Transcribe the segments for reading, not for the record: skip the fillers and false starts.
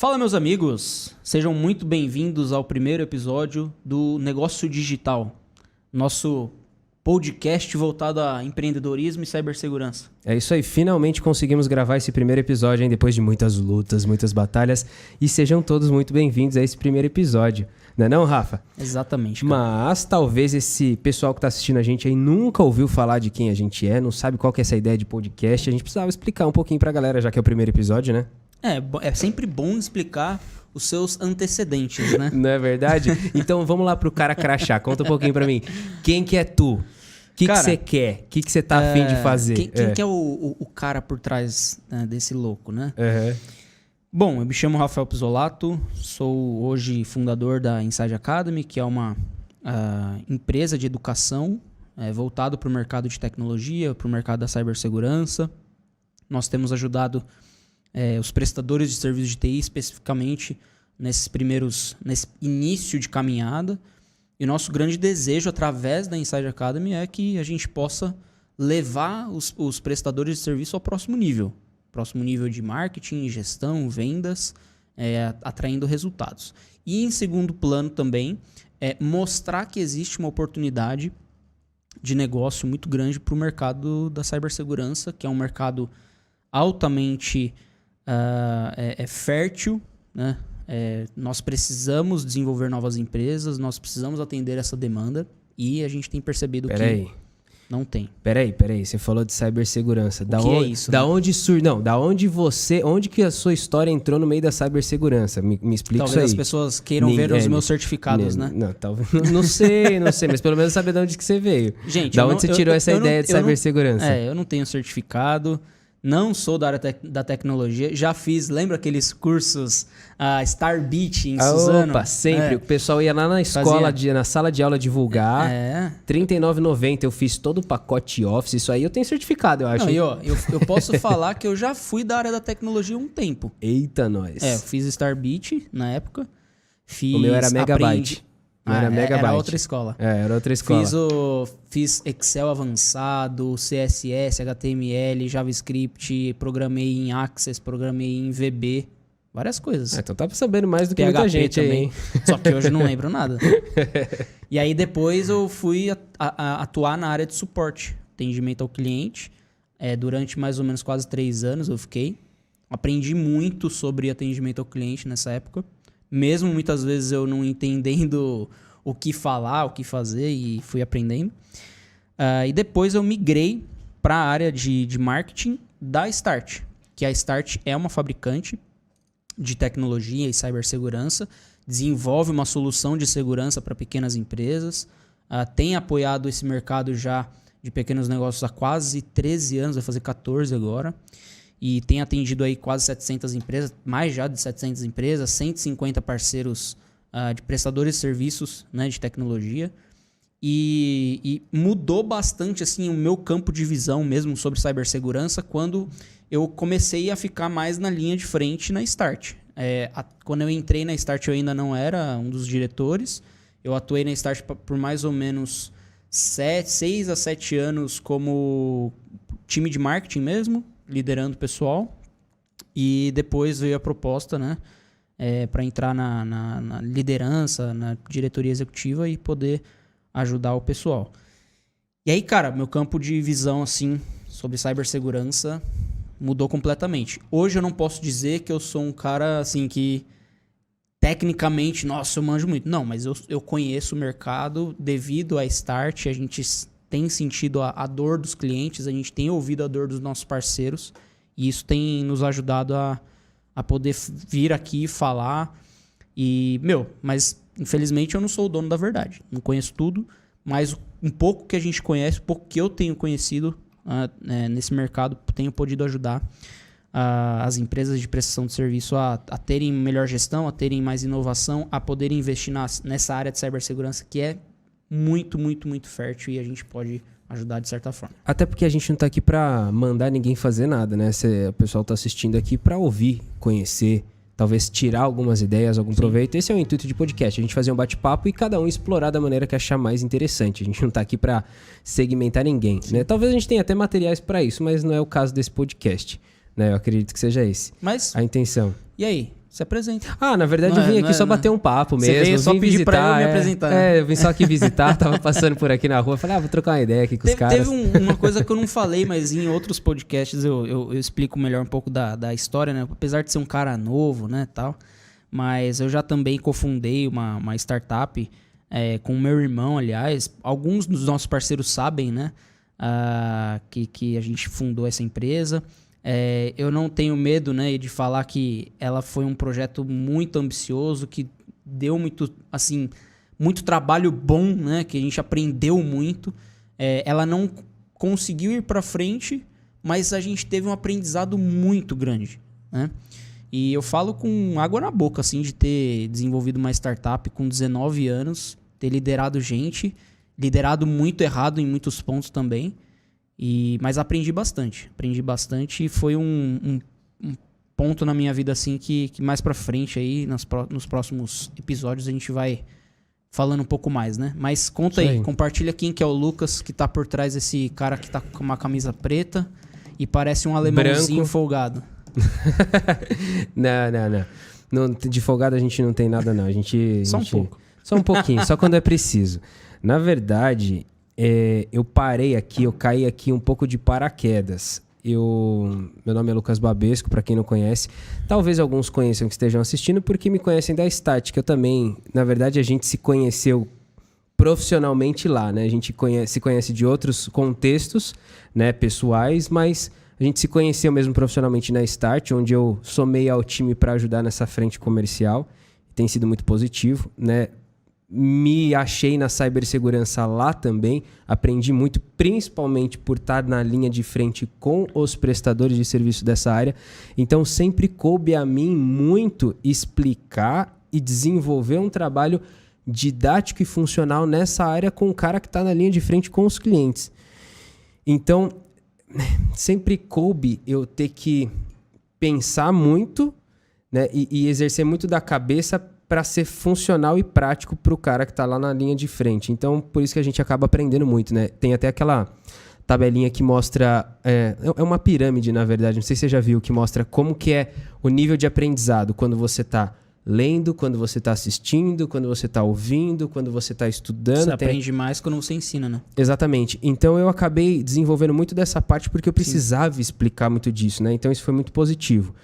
Fala, meus amigos, sejam muito bem-vindos ao primeiro episódio do Negócio Digital, nosso podcast voltado a empreendedorismo e cibersegurança. É isso aí, finalmente conseguimos gravar esse primeiro episódio, hein, depois de muitas lutas, muitas batalhas, e sejam todos muito bem-vindos a esse primeiro episódio. Não é não, Rafa? Exatamente, cara. Mas talvez esse pessoal que está assistindo a gente aí nunca ouviu falar de quem a gente é, não sabe qual que é essa ideia de podcast, a gente precisava explicar um pouquinho pra galera, já que é o primeiro episódio, né? É sempre bom explicar os seus antecedentes, né? Não é verdade? Então vamos lá pro cara crachá, conta um pouquinho pra mim. Quem que é tu? O que você quer? O que você tá afim de fazer? Quem que é o cara por trás, né, desse louco, né? Uhum. Bom, eu me chamo Rafael Pizzolato, sou hoje fundador da Inside Academy, que é uma empresa de educação voltado para o mercado de tecnologia, para o mercado da cibersegurança. Nós temos ajudado os prestadores de serviços de TI, especificamente nesse início de caminhada. E o nosso grande desejo, através da Inside Academy, é que a gente possa levar os prestadores de serviço ao próximo nível. Próximo nível de marketing, gestão, vendas, atraindo resultados. E em segundo plano também, mostrar que existe uma oportunidade de negócio muito grande para o mercado da cibersegurança, que é um mercado altamente fértil, né? Nós precisamos desenvolver novas empresas, nós precisamos atender essa demanda e a gente tem percebido não tem. Peraí, você falou de cibersegurança. É isso? Da onde surge? Não, onde que a sua história entrou no meio da cibersegurança? Me explica isso aí. Talvez as pessoas queiram ver os meus certificados, né? Não, talvez. Não sei, mas pelo menos saber de onde que você veio. Gente, da onde você tirou essa ideia de cibersegurança? Eu não tenho certificado. Não sou da área da tecnologia. Já fiz, lembra aqueles cursos Starbit em Suzano? Opa, sempre. O pessoal ia lá na escola, na sala de aula divulgar. R$ 39,90 eu fiz todo o pacote Office. Isso aí eu tenho certificado, eu acho. Não, eu posso falar que eu já fui da área da tecnologia um tempo. Eita, nós. Eu fiz Starbit na época. O meu era Megabyte. Era outra escola. Era outra escola. Fiz Excel avançado, CSS, HTML, JavaScript, programei em Access, programei em VB, várias coisas. Então tá sabendo mais do que PHP muita gente também. Aí. Só que hoje eu não lembro nada. E aí depois eu fui atuar na área de suporte, atendimento ao cliente. Durante mais ou menos quase 3 anos eu fiquei. Aprendi muito sobre atendimento ao cliente nessa época. Mesmo muitas vezes eu não entendendo o que falar, o que fazer, e fui aprendendo. E depois eu migrei para a área de marketing da Start, que a Start é uma fabricante de tecnologia e cibersegurança, desenvolve uma solução de segurança para pequenas empresas, tem apoiado esse mercado já de pequenos negócios há quase 13 anos, vai fazer 14 agora. E tem atendido aí quase 700 empresas, mais já de 700 empresas, 150 parceiros de prestadores de serviços, né, de tecnologia. E mudou bastante assim, o meu campo de visão mesmo sobre cibersegurança quando eu comecei a ficar mais na linha de frente na Start. Quando eu entrei na Start eu ainda não era um dos diretores. Eu atuei na Start por mais ou menos 6 a 7 anos como time de marketing mesmo, liderando o pessoal, e depois veio a proposta, né, para entrar na liderança, na diretoria executiva e poder ajudar o pessoal. E aí, cara, meu campo de visão assim sobre cibersegurança mudou completamente. Hoje eu não posso dizer que eu sou um cara assim que tecnicamente, nossa, eu manjo muito. Não, mas eu conheço o mercado devido à Start, a gente tem sentido a dor dos clientes, a gente tem ouvido a dor dos nossos parceiros e isso tem nos ajudado a poder vir aqui falar. Mas infelizmente eu não sou o dono da verdade. Não conheço tudo, mas um pouco que a gente conhece, um pouco que eu tenho conhecido nesse mercado, tenho podido ajudar as empresas de prestação de serviço a terem melhor gestão, a terem mais inovação, a poderem investir nessa área de cibersegurança que é muito, muito, muito fértil e a gente pode ajudar de certa forma. Até porque a gente não tá aqui pra mandar ninguém fazer nada, né? O pessoal tá assistindo aqui pra ouvir, conhecer, talvez tirar algumas ideias, algum proveito. Esse é o intuito de podcast, a gente fazer um bate-papo e cada um explorar da maneira que achar mais interessante. A gente não tá aqui pra segmentar ninguém, né? Talvez a gente tenha até materiais pra isso, mas não é o caso desse podcast, né? Eu acredito que seja esse Mas a intenção. E aí? Se apresenta. Na verdade eu vim aqui só bater um papo mesmo. Você veio só pedir visitar, pra eu me apresentar. Eu vim só aqui visitar, tava passando por aqui na rua, falei, vou trocar uma ideia aqui com os caras. Teve uma coisa que eu não falei, mas em outros podcasts eu explico melhor um pouco da história, né? Apesar de ser um cara novo, né, tal. Mas eu já também cofundei uma startup com o meu irmão, aliás. Alguns dos nossos parceiros sabem, né? Que a gente fundou essa empresa. Eu não tenho medo, né, de falar que ela foi um projeto muito ambicioso, que deu muito trabalho bom, né, que a gente aprendeu muito. Ela não conseguiu ir para frente, mas a gente teve um aprendizado muito grande, né? E eu falo com água na boca, assim, de ter desenvolvido uma startup com 19 anos, ter liderado gente, liderado muito errado em muitos pontos também. Mas aprendi bastante e foi um ponto na minha vida assim que mais pra frente aí, nos próximos episódios a gente vai falando um pouco mais, né? Mas conta aí, compartilha quem que é o Lucas que tá por trás desse cara que tá com uma camisa preta e parece um alemãozinho branco. Folgado. Não. De folgado a gente não tem nada não, um pouco. Só um pouquinho, só quando é preciso. Na verdade... eu parei aqui, eu caí aqui um pouco de paraquedas. Meu nome é Lucas Babesco, para quem não conhece. Talvez alguns conheçam que estejam assistindo, porque me conhecem da Start, que eu também... Na verdade, a gente se conheceu profissionalmente lá, né? A gente se conhece de outros contextos, né, pessoais, mas a gente se conheceu mesmo profissionalmente na Start, onde eu somei ao time para ajudar nessa frente comercial. Tem sido muito positivo, né? Me achei na cibersegurança lá também, aprendi muito, principalmente por estar na linha de frente com os prestadores de serviço dessa área. Então sempre coube a mim muito explicar e desenvolver um trabalho didático e funcional nessa área com o cara que está na linha de frente com os clientes. Então sempre coube eu ter que pensar muito, né, e exercer muito da cabeça para ser funcional e prático para o cara que está lá na linha de frente. Então, por isso que a gente acaba aprendendo muito, né? Tem até aquela tabelinha que mostra... É uma pirâmide, na verdade. Não sei se você já viu, que mostra como que é o nível de aprendizado quando você está lendo, quando você está assistindo, quando você está ouvindo, quando você está estudando. Você aprende mais quando você ensina, né? Exatamente. Então, eu acabei desenvolvendo muito dessa parte porque eu precisava explicar muito disso, né? Então, isso foi muito positivo.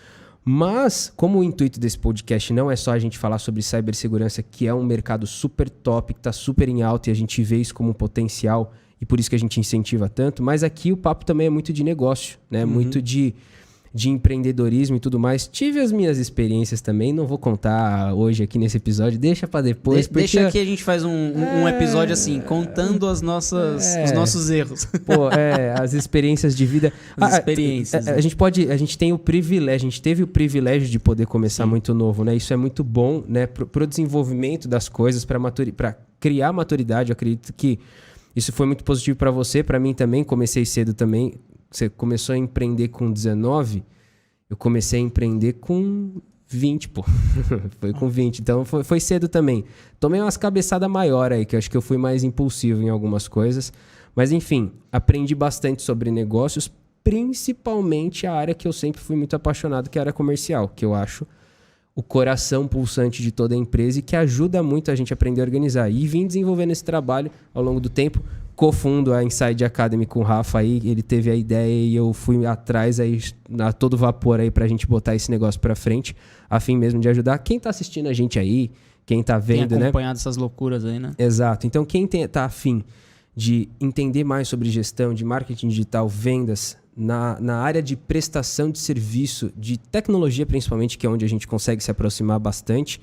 Mas, como o intuito desse podcast não é só a gente falar sobre cibersegurança, que é um mercado super top, que está super em alta e a gente vê isso como um potencial e por isso que a gente incentiva tanto, mas aqui o papo também é muito de negócio, né? Muito de empreendedorismo e tudo mais. Tive as minhas experiências também, não vou contar hoje aqui nesse episódio, deixa para depois. Deixa que a gente faz um episódio assim, contando os nossos erros. As experiências de vida. Experiências. A gente tem o privilégio, a gente teve o privilégio de poder começar muito novo, né? Isso é muito bom, né? Pro desenvolvimento das coisas, para criar maturidade. Eu acredito que isso foi muito positivo para você, para mim também. Comecei cedo também. Você começou a empreender com 19, eu comecei a empreender com 20, pô. Foi com 20, então foi cedo também. Tomei umas cabeçadas maiores aí, que eu acho que eu fui mais impulsivo em algumas coisas. Mas enfim, aprendi bastante sobre negócios, principalmente a área que eu sempre fui muito apaixonado, que é a área comercial, que eu acho o coração pulsante de toda a empresa e que ajuda muito a gente a aprender a organizar. E vim desenvolvendo esse trabalho ao longo do tempo. Cofundo a Inside Academy com o Rafa aí, ele teve a ideia e eu fui atrás aí a todo vapor aí pra gente botar esse negócio pra frente, a fim mesmo de ajudar quem tá assistindo a gente aí, quem tá vendo, tem acompanhado essas loucuras aí, né? Exato. Então quem tá a fim de entender mais sobre gestão, de marketing digital, vendas, na área de prestação de serviço, de tecnologia principalmente, que é onde a gente consegue se aproximar bastante,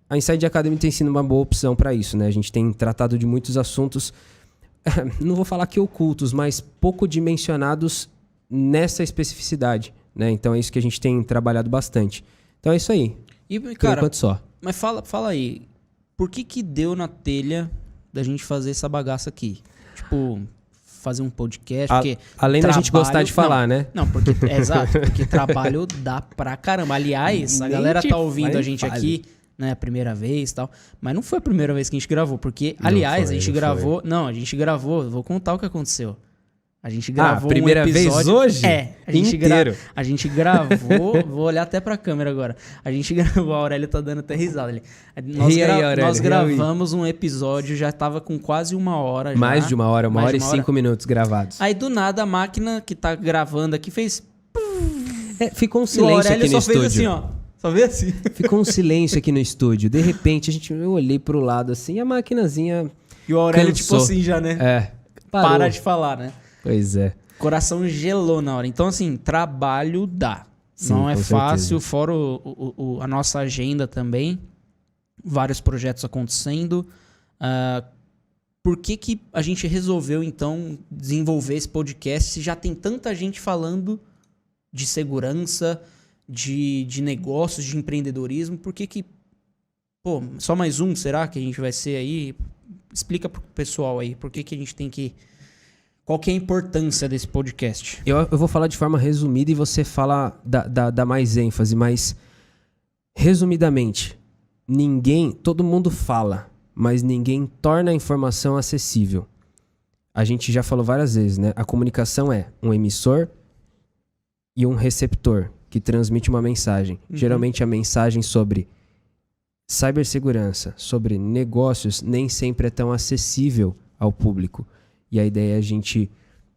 a Inside Academy tem sido uma boa opção para isso, né? A gente tem tratado de muitos assuntos, não vou falar que ocultos, mas pouco dimensionados nessa especificidade, né? Então é isso que a gente tem trabalhado bastante. Então é isso aí. E, cara, por enquanto só. Mas fala aí, por que deu na telha da gente fazer essa bagaça aqui? Tipo, fazer um podcast, porque além da gente gostar de falar, né? Não, porque exato, porque trabalho dá pra caramba. Aliás, a galera tá ouvindo a gente aqui, né, a primeira vez e tal, mas não foi a primeira vez que a gente gravou, porque, aliás, a gente gravou, vou contar o que aconteceu. A gente gravou primeira um episódio... vez hoje? A gente Inteiro. A gente gravou... Vou olhar até pra câmera agora. A gente gravou... A Aurélio tá dando até risada ali. Nós gravamos um episódio, já tava com quase 1 hora já. Mais de 1 hora, 1 hora e 5 minutos gravados. Aí do nada a máquina que tá gravando aqui fez... Ficou um silêncio aqui no estúdio. Fez assim, ó. Só vê assim. Ficou um silêncio aqui no estúdio. De repente, eu olhei pro lado assim e a maquinazinha E o Aurélio cansou. tipo assim já, né? Parou. Para de falar, né? Pois é. Coração gelou na hora. Então, assim, trabalho dá. Sim, não é com fácil, certeza. fora a nossa agenda também. Vários projetos acontecendo. Por que a gente resolveu, então, desenvolver esse podcast se já tem tanta gente falando de segurança, de negócios, de empreendedorismo? Por que pô, só mais um, será que a gente vai ser aí? Explica pro pessoal aí, por que a gente tem que... Qual que é a importância desse podcast? Eu vou falar de forma resumida e você fala dá mais ênfase, mas resumidamente, todo mundo fala, mas ninguém torna a informação acessível. A gente já falou várias vezes, né? A comunicação é um emissor e um receptor que transmite uma mensagem. Geralmente a mensagem sobre cibersegurança, sobre negócios, nem sempre é tão acessível ao público. E a ideia é a gente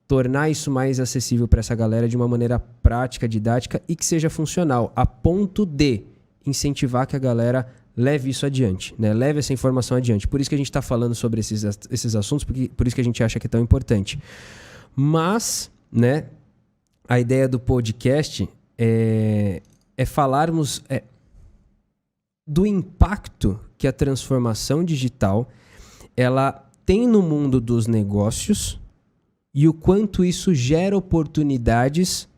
tornar isso mais acessível para essa galera de uma maneira prática, didática e que seja funcional, a ponto de incentivar que a galera leve isso adiante, né? Leve essa informação adiante. Por isso que a gente está falando sobre esses assuntos, por isso que a gente acha que é tão importante. Mas, né, a ideia do podcast é falarmos do impacto que a transformação digital ela tem no mundo dos negócios e o quanto isso gera oportunidades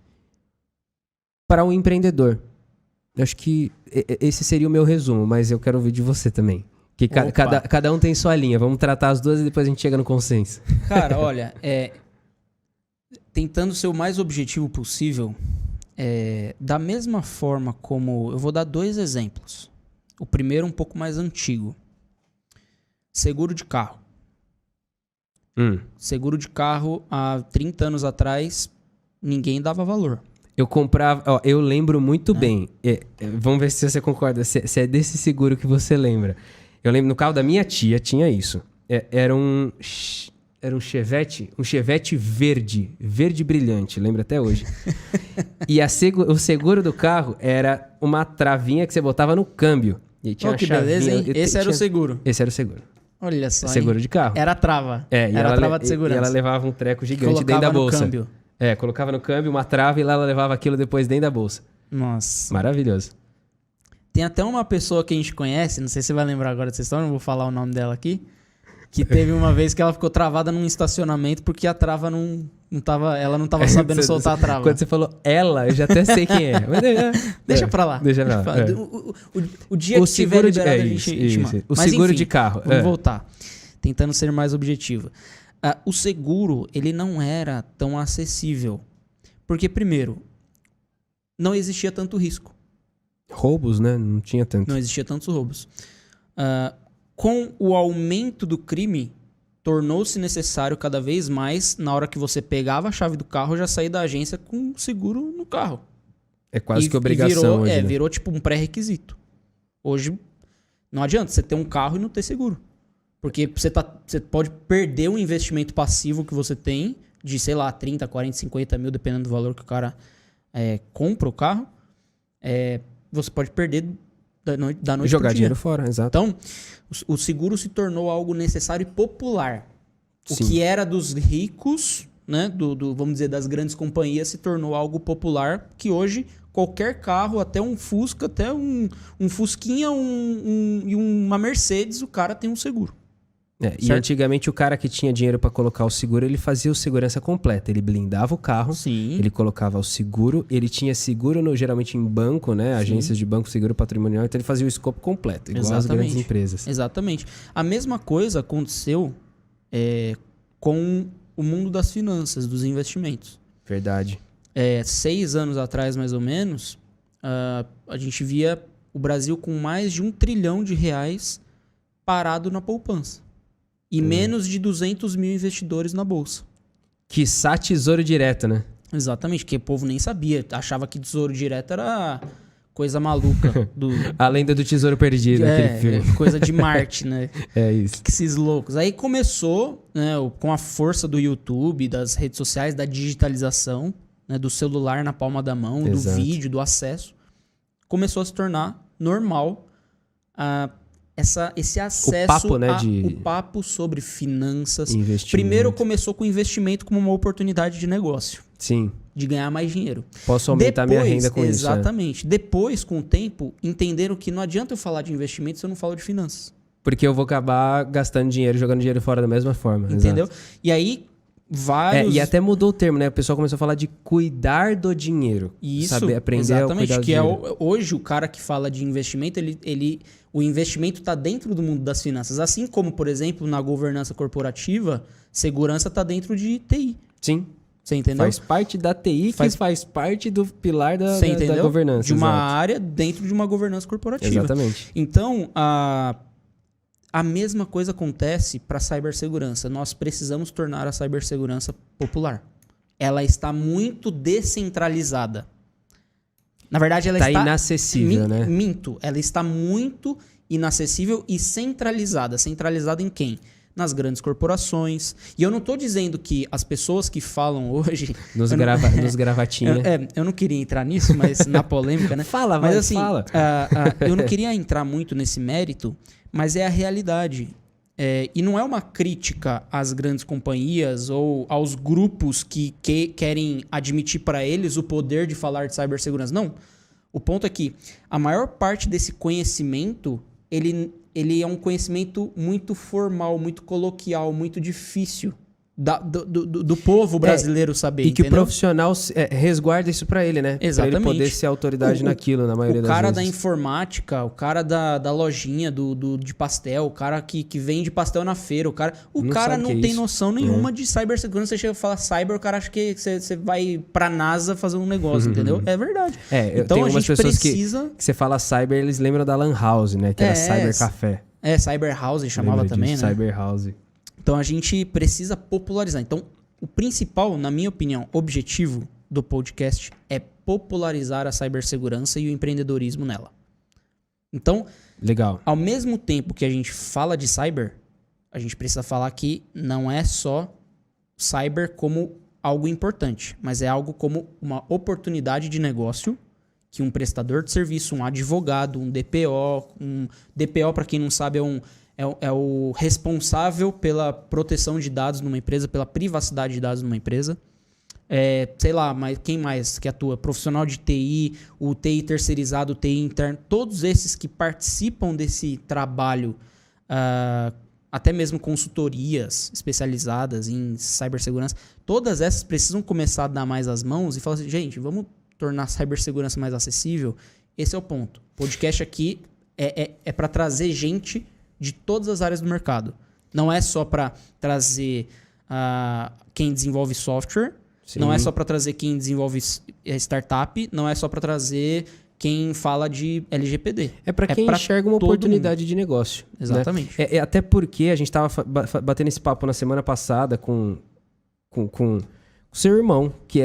para o empreendedor. Eu acho que esse seria o meu resumo, mas eu quero ouvir de você também. Que cada um tem sua linha. Vamos tratar as duas e depois a gente chega no consenso. Cara, olha, tentando ser o mais objetivo possível, da mesma forma como... Eu vou dar 2 exemplos. O primeiro um pouco mais antigo. Seguro de carro. Seguro de carro, há 30 anos atrás, ninguém dava valor. Eu comprava... eu lembro muito bem. Vamos ver se você concorda. Se é desse seguro que você lembra. Eu lembro, no carro da minha tia tinha isso. Era um Chevette verde brilhante, lembro até hoje. E o seguro do carro era uma travinha que você botava no câmbio. E tinha que beleza, hein? Esse era o seguro. Esse era o seguro. Olha só, seguro de carro. Era a trava. Era a trava de segurança. E ela levava um treco gigante dentro da bolsa. Câmbio. Colocava no câmbio uma trava e lá ela levava aquilo depois dentro da bolsa. Nossa. Maravilhoso. Tem até uma pessoa que a gente conhece, não sei se você vai lembrar agora dessa história, não vou falar o nome dela aqui, que teve uma vez que ela ficou travada num estacionamento porque a trava ela não tava sabendo soltar a trava. Quando você falou ela, eu já até sei quem é. Mas deixa pra lá. Deixa pra lá. O dia que tiver liberado a gente manda. O seguro de carro. Vamos voltar. Tentando ser mais objetivo. O seguro, ele não era tão acessível. Porque, primeiro, não existia tanto risco. Roubos, né? Não tinha tanto. Não existia tantos roubos. Com o aumento do crime, tornou-se necessário cada vez mais, na hora que você pegava a chave do carro, já sair da agência com seguro no carro. É quase que obrigação hoje, né? Virou tipo um pré-requisito. Hoje, não adianta você ter um carro e não ter seguro. Porque você pode perder o investimento passivo que você tem, de, sei lá, 30, 40, 50 mil, dependendo do valor que o cara compra o carro. Você pode perder da noite pro dia. Jogar dinheiro fora, exato. Então, o seguro se tornou algo necessário e popular. Sim. O que era dos ricos, né, vamos dizer, das grandes companhias, se tornou algo popular, que hoje qualquer carro, até um Fusca, até um Fusquinha e uma Mercedes, o cara tem um seguro. E antigamente o cara que tinha dinheiro para colocar o seguro, ele fazia o segurança completa. Ele blindava o carro, Sim. Ele colocava o seguro, ele tinha seguro geralmente em banco, né? Agências de banco, seguro patrimonial, então ele fazia o escopo completo, igual as grandes empresas. Exatamente. A mesma coisa aconteceu com o mundo das finanças, dos investimentos. Verdade. 6 anos atrás, mais ou menos, a gente via o Brasil com mais de R$1 trilhão parado na poupança. E menos de 200 mil investidores na Bolsa. Quiçá Tesouro Direto, né? Exatamente, porque o povo nem sabia. Achava que Tesouro Direto era coisa maluca. A Lenda do Tesouro Perdido, aquele filme. Coisa de Marte, né? É isso. Que esses loucos. Aí começou, né, com a força do YouTube, das redes sociais, da digitalização, né, do celular na palma da mão, Exato. do vídeo, do acesso. Começou a se tornar normal esse acesso, papo, né, o papo sobre finanças. Investimento. Primeiro começou com o investimento como uma oportunidade de negócio. Sim. De ganhar mais dinheiro. Posso aumentar minha renda com isso. Exatamente. Depois, com o tempo, entenderam que não adianta eu falar de investimento se eu não falo de finanças. Porque eu vou acabar gastando dinheiro, jogando dinheiro fora da mesma forma. Entendeu? Exato. E aí, vários... E até mudou o termo, né? O pessoal começou a falar de cuidar do dinheiro. Isso, saber aprender exatamente, a cuidar do que dinheiro. Hoje o cara que fala de investimento, o investimento está dentro do mundo das finanças. Assim como, por exemplo, na governança corporativa, segurança está dentro de TI. Sim. Você entendeu? Faz parte da TI, que faz parte do pilar da governança. De uma exato. área dentro de uma governança corporativa. Exatamente. Então, a mesma coisa acontece para a cibersegurança. Nós precisamos tornar a cibersegurança popular. Ela está muito descentralizada. Na verdade, ela está inacessível, né? Minto. Ela está muito inacessível e centralizada. Centralizada em quem? Nas grandes corporações. E eu não estou dizendo que as pessoas que falam hoje... Nos gravatinhas. Eu não queria entrar nisso, mas na polêmica, né? Fala, mas assim, fala. Eu não queria entrar muito nesse mérito, mas é a realidade. E não é uma crítica às grandes companhias ou aos grupos que querem admitir para eles o poder de falar de cibersegurança. Não. O ponto é que a maior parte desse conhecimento, ele é um conhecimento muito formal, muito coloquial, muito difícil do povo brasileiro saber. E que entendeu? o profissional resguarda isso pra ele, né? Exatamente. Pra ele poder ser autoridade naquilo, na maioria das vezes. O cara da informática, o cara da lojinha de pastel, o cara que vende pastel na feira, o cara não tem noção nenhuma de cibersegurança. Você chega e fala cyber, o cara acha que você vai pra NASA fazer um negócio, entendeu? É verdade. Então a gente precisa... que você fala cyber, eles lembram da Lan House, né? Que era Cyber Café. Cyber House chamava também, né? Cyber House. Então a gente precisa popularizar. Então o principal, na minha opinião, objetivo do podcast é popularizar a cibersegurança e o empreendedorismo nela. Então, legal. Ao mesmo tempo que a gente fala de cyber, a gente precisa falar que não é só cyber como algo importante, mas é algo como uma oportunidade de negócio que um prestador de serviço, um advogado, um DPO, para quem não sabe, é o responsável pela proteção de dados numa empresa, pela privacidade de dados numa empresa. Sei lá, mas quem mais que atua? Profissional de TI, o TI terceirizado, o TI interno, todos esses que participam desse trabalho, até mesmo consultorias especializadas em cibersegurança, todas essas precisam começar a dar mais as mãos e falar assim, gente, vamos tornar a cibersegurança mais acessível. Esse é o ponto. O podcast aqui é para trazer gente de todas as áreas do mercado. Não é só para trazer quem desenvolve software, Sim. Não é só para trazer quem desenvolve startup, não é só para trazer quem fala de LGPD. É para quem enxerga uma oportunidade de negócio. Exatamente. Né? Até porque a gente estava batendo esse papo na semana passada com o seu irmão, que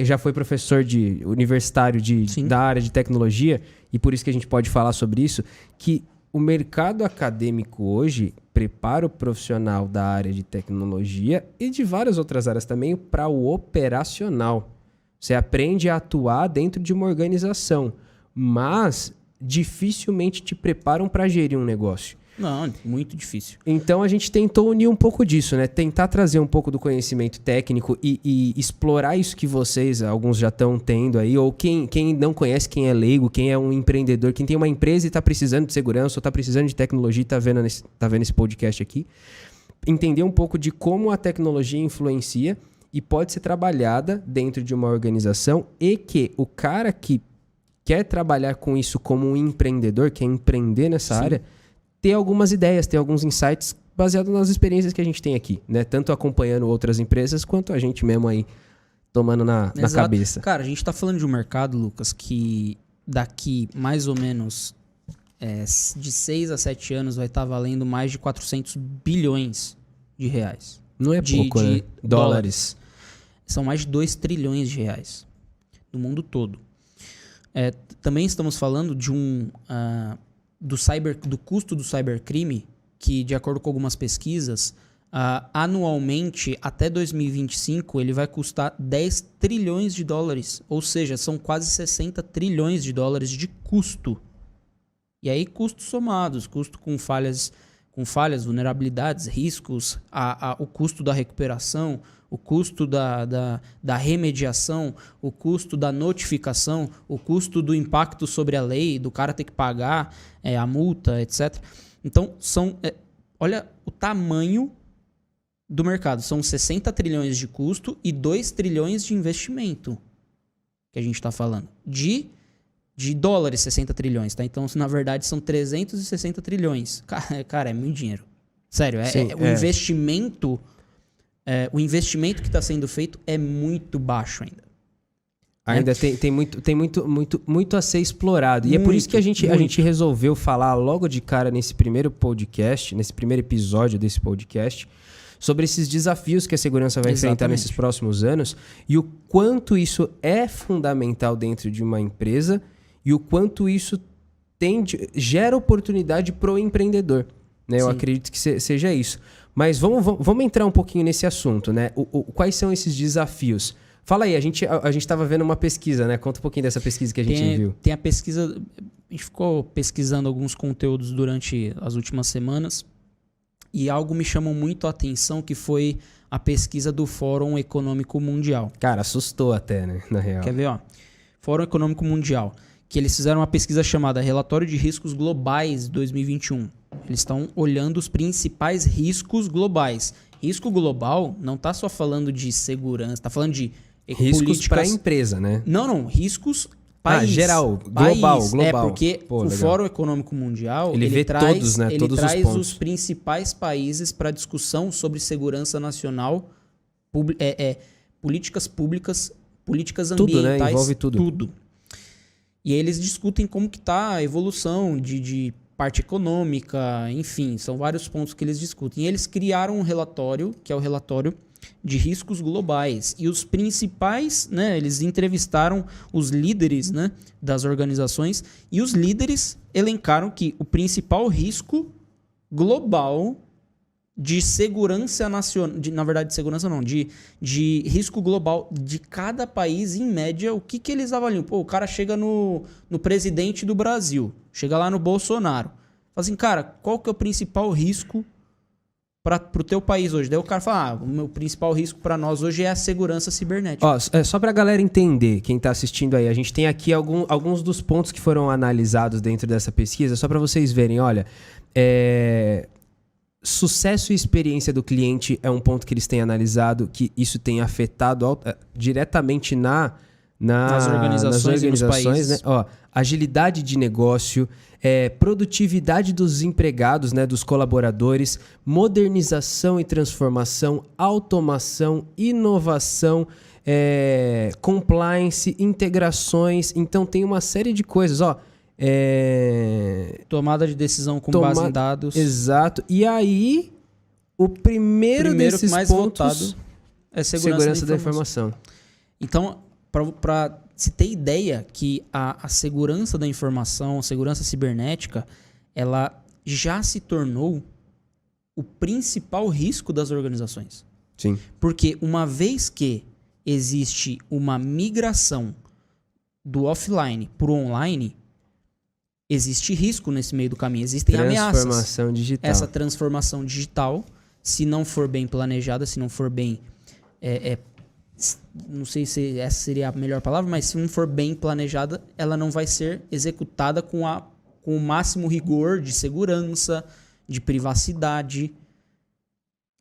já foi professor universitário da área de tecnologia, e por isso que a gente pode falar sobre isso, que o mercado acadêmico hoje prepara o profissional da área de tecnologia e de várias outras áreas também para o operacional. Você aprende a atuar dentro de uma organização, mas dificilmente te preparam para gerir um negócio. Não, muito difícil. Então a gente tentou unir um pouco disso, né? Tentar trazer um pouco do conhecimento técnico e explorar isso que vocês, alguns já estão tendo aí, ou quem não conhece, quem é leigo, quem é um empreendedor, quem tem uma empresa e está precisando de segurança ou está precisando de tecnologia e está vendo esse podcast aqui. Entender um pouco de como a tecnologia influencia e pode ser trabalhada dentro de uma organização e que o cara que quer trabalhar com isso como um empreendedor, quer empreender nessa área, ter algumas ideias, ter alguns insights baseados nas experiências que a gente tem aqui, né? Tanto acompanhando outras empresas, quanto a gente mesmo aí tomando na cabeça. Cara, a gente tá falando de um mercado, Lucas, que daqui mais ou menos de 6 a 7 anos vai estar valendo mais de 400 bilhões de reais. Não é pouco, né? Dólares. São mais de 2 trilhões de reais no mundo todo. Também estamos falando de do custo do cybercrime, que, de acordo com algumas pesquisas, anualmente, até 2025, ele vai custar 10 trilhões de dólares. Ou seja, são quase 60 trilhões de dólares de custo. E aí, custos somados, custo com falhas, vulnerabilidades, riscos, o custo da recuperação, o custo da remediação, o custo da notificação, o custo do impacto sobre a lei, do cara ter que pagar a multa, etc. Então, olha o tamanho do mercado. São 60 trilhões de custo e 2 trilhões de investimento que a gente está falando. De dólares, 60 trilhões, tá? Então, na verdade, são 360 trilhões. Cara, é muito dinheiro. Sério, investimento... o investimento que está sendo feito é muito baixo ainda. Ainda tem muito a ser explorado. E é por isso que a gente resolveu falar logo de cara nesse primeiro podcast, nesse primeiro episódio desse podcast, sobre esses desafios que a segurança vai enfrentar nesses próximos anos e o quanto isso é fundamental dentro de uma empresa e o quanto isso gera oportunidade para o empreendedor. Né? Eu acredito que seja isso. Mas vamos entrar um pouquinho nesse assunto, né? Quais são esses desafios? Fala aí, a gente estava vendo uma pesquisa, né? Conta um pouquinho dessa pesquisa que a gente viu. Tem a pesquisa, a gente ficou pesquisando alguns conteúdos durante as últimas semanas e algo me chamou muito a atenção, que foi a pesquisa do Fórum Econômico Mundial. Cara, assustou até, né? Na real. Quer ver, ó? Fórum Econômico Mundial, que eles fizeram uma pesquisa chamada Relatório de Riscos Globais 2021. Eles estão olhando os principais riscos globais. Risco global não está só falando de segurança, está falando de riscos para a empresa, né? Não. Riscos país. Geral, global. Porque o Fórum Econômico Mundial, ele traz, todos, né? Todos traz os principais países para discussão sobre segurança nacional, políticas públicas, políticas ambientais, tudo, né? Envolve tudo. E eles discutem como que está a evolução de parte econômica, enfim, são vários pontos que eles discutem. E eles criaram um relatório, que é o relatório de riscos globais. E os principais, né, eles entrevistaram os líderes, né, das organizações, e os líderes elencaram que o principal risco global de segurança nacional, na verdade, de segurança não, de risco global de cada país, em média, o que eles avaliam? Pô, o cara chega no presidente do Brasil, chega lá no Bolsonaro, fala assim, cara, qual que é o principal risco pro teu país hoje? Daí o cara fala, o meu principal risco para nós hoje é a segurança cibernética. Ó, só pra galera entender, quem tá assistindo aí, a gente tem aqui alguns dos pontos que foram analisados dentro dessa pesquisa, só pra vocês verem, olha, sucesso e experiência do cliente é um ponto que eles têm analisado, que isso tem afetado diretamente nas organizações, e nos países. Né? Ó, agilidade de negócio, produtividade dos empregados, né, dos colaboradores, modernização e transformação, automação, inovação, compliance, integrações. Então tem uma série de coisas, ó. Tomada de decisão com base em dados. Exato. E aí, o primeiro desses mais pontos voltado é segurança da informação. Então, para se ter ideia que a segurança da informação, a segurança cibernética, ela já se tornou o principal risco das organizações. Sim. Porque uma vez que existe uma migração do offline para o online, existe risco nesse meio do caminho, existem ameaças. Transformação digital. Essa transformação digital, se não for bem planejada, se não for bem... não sei se essa seria a melhor palavra, mas se não for bem planejada, ela não vai ser executada com o máximo rigor de segurança, de privacidade.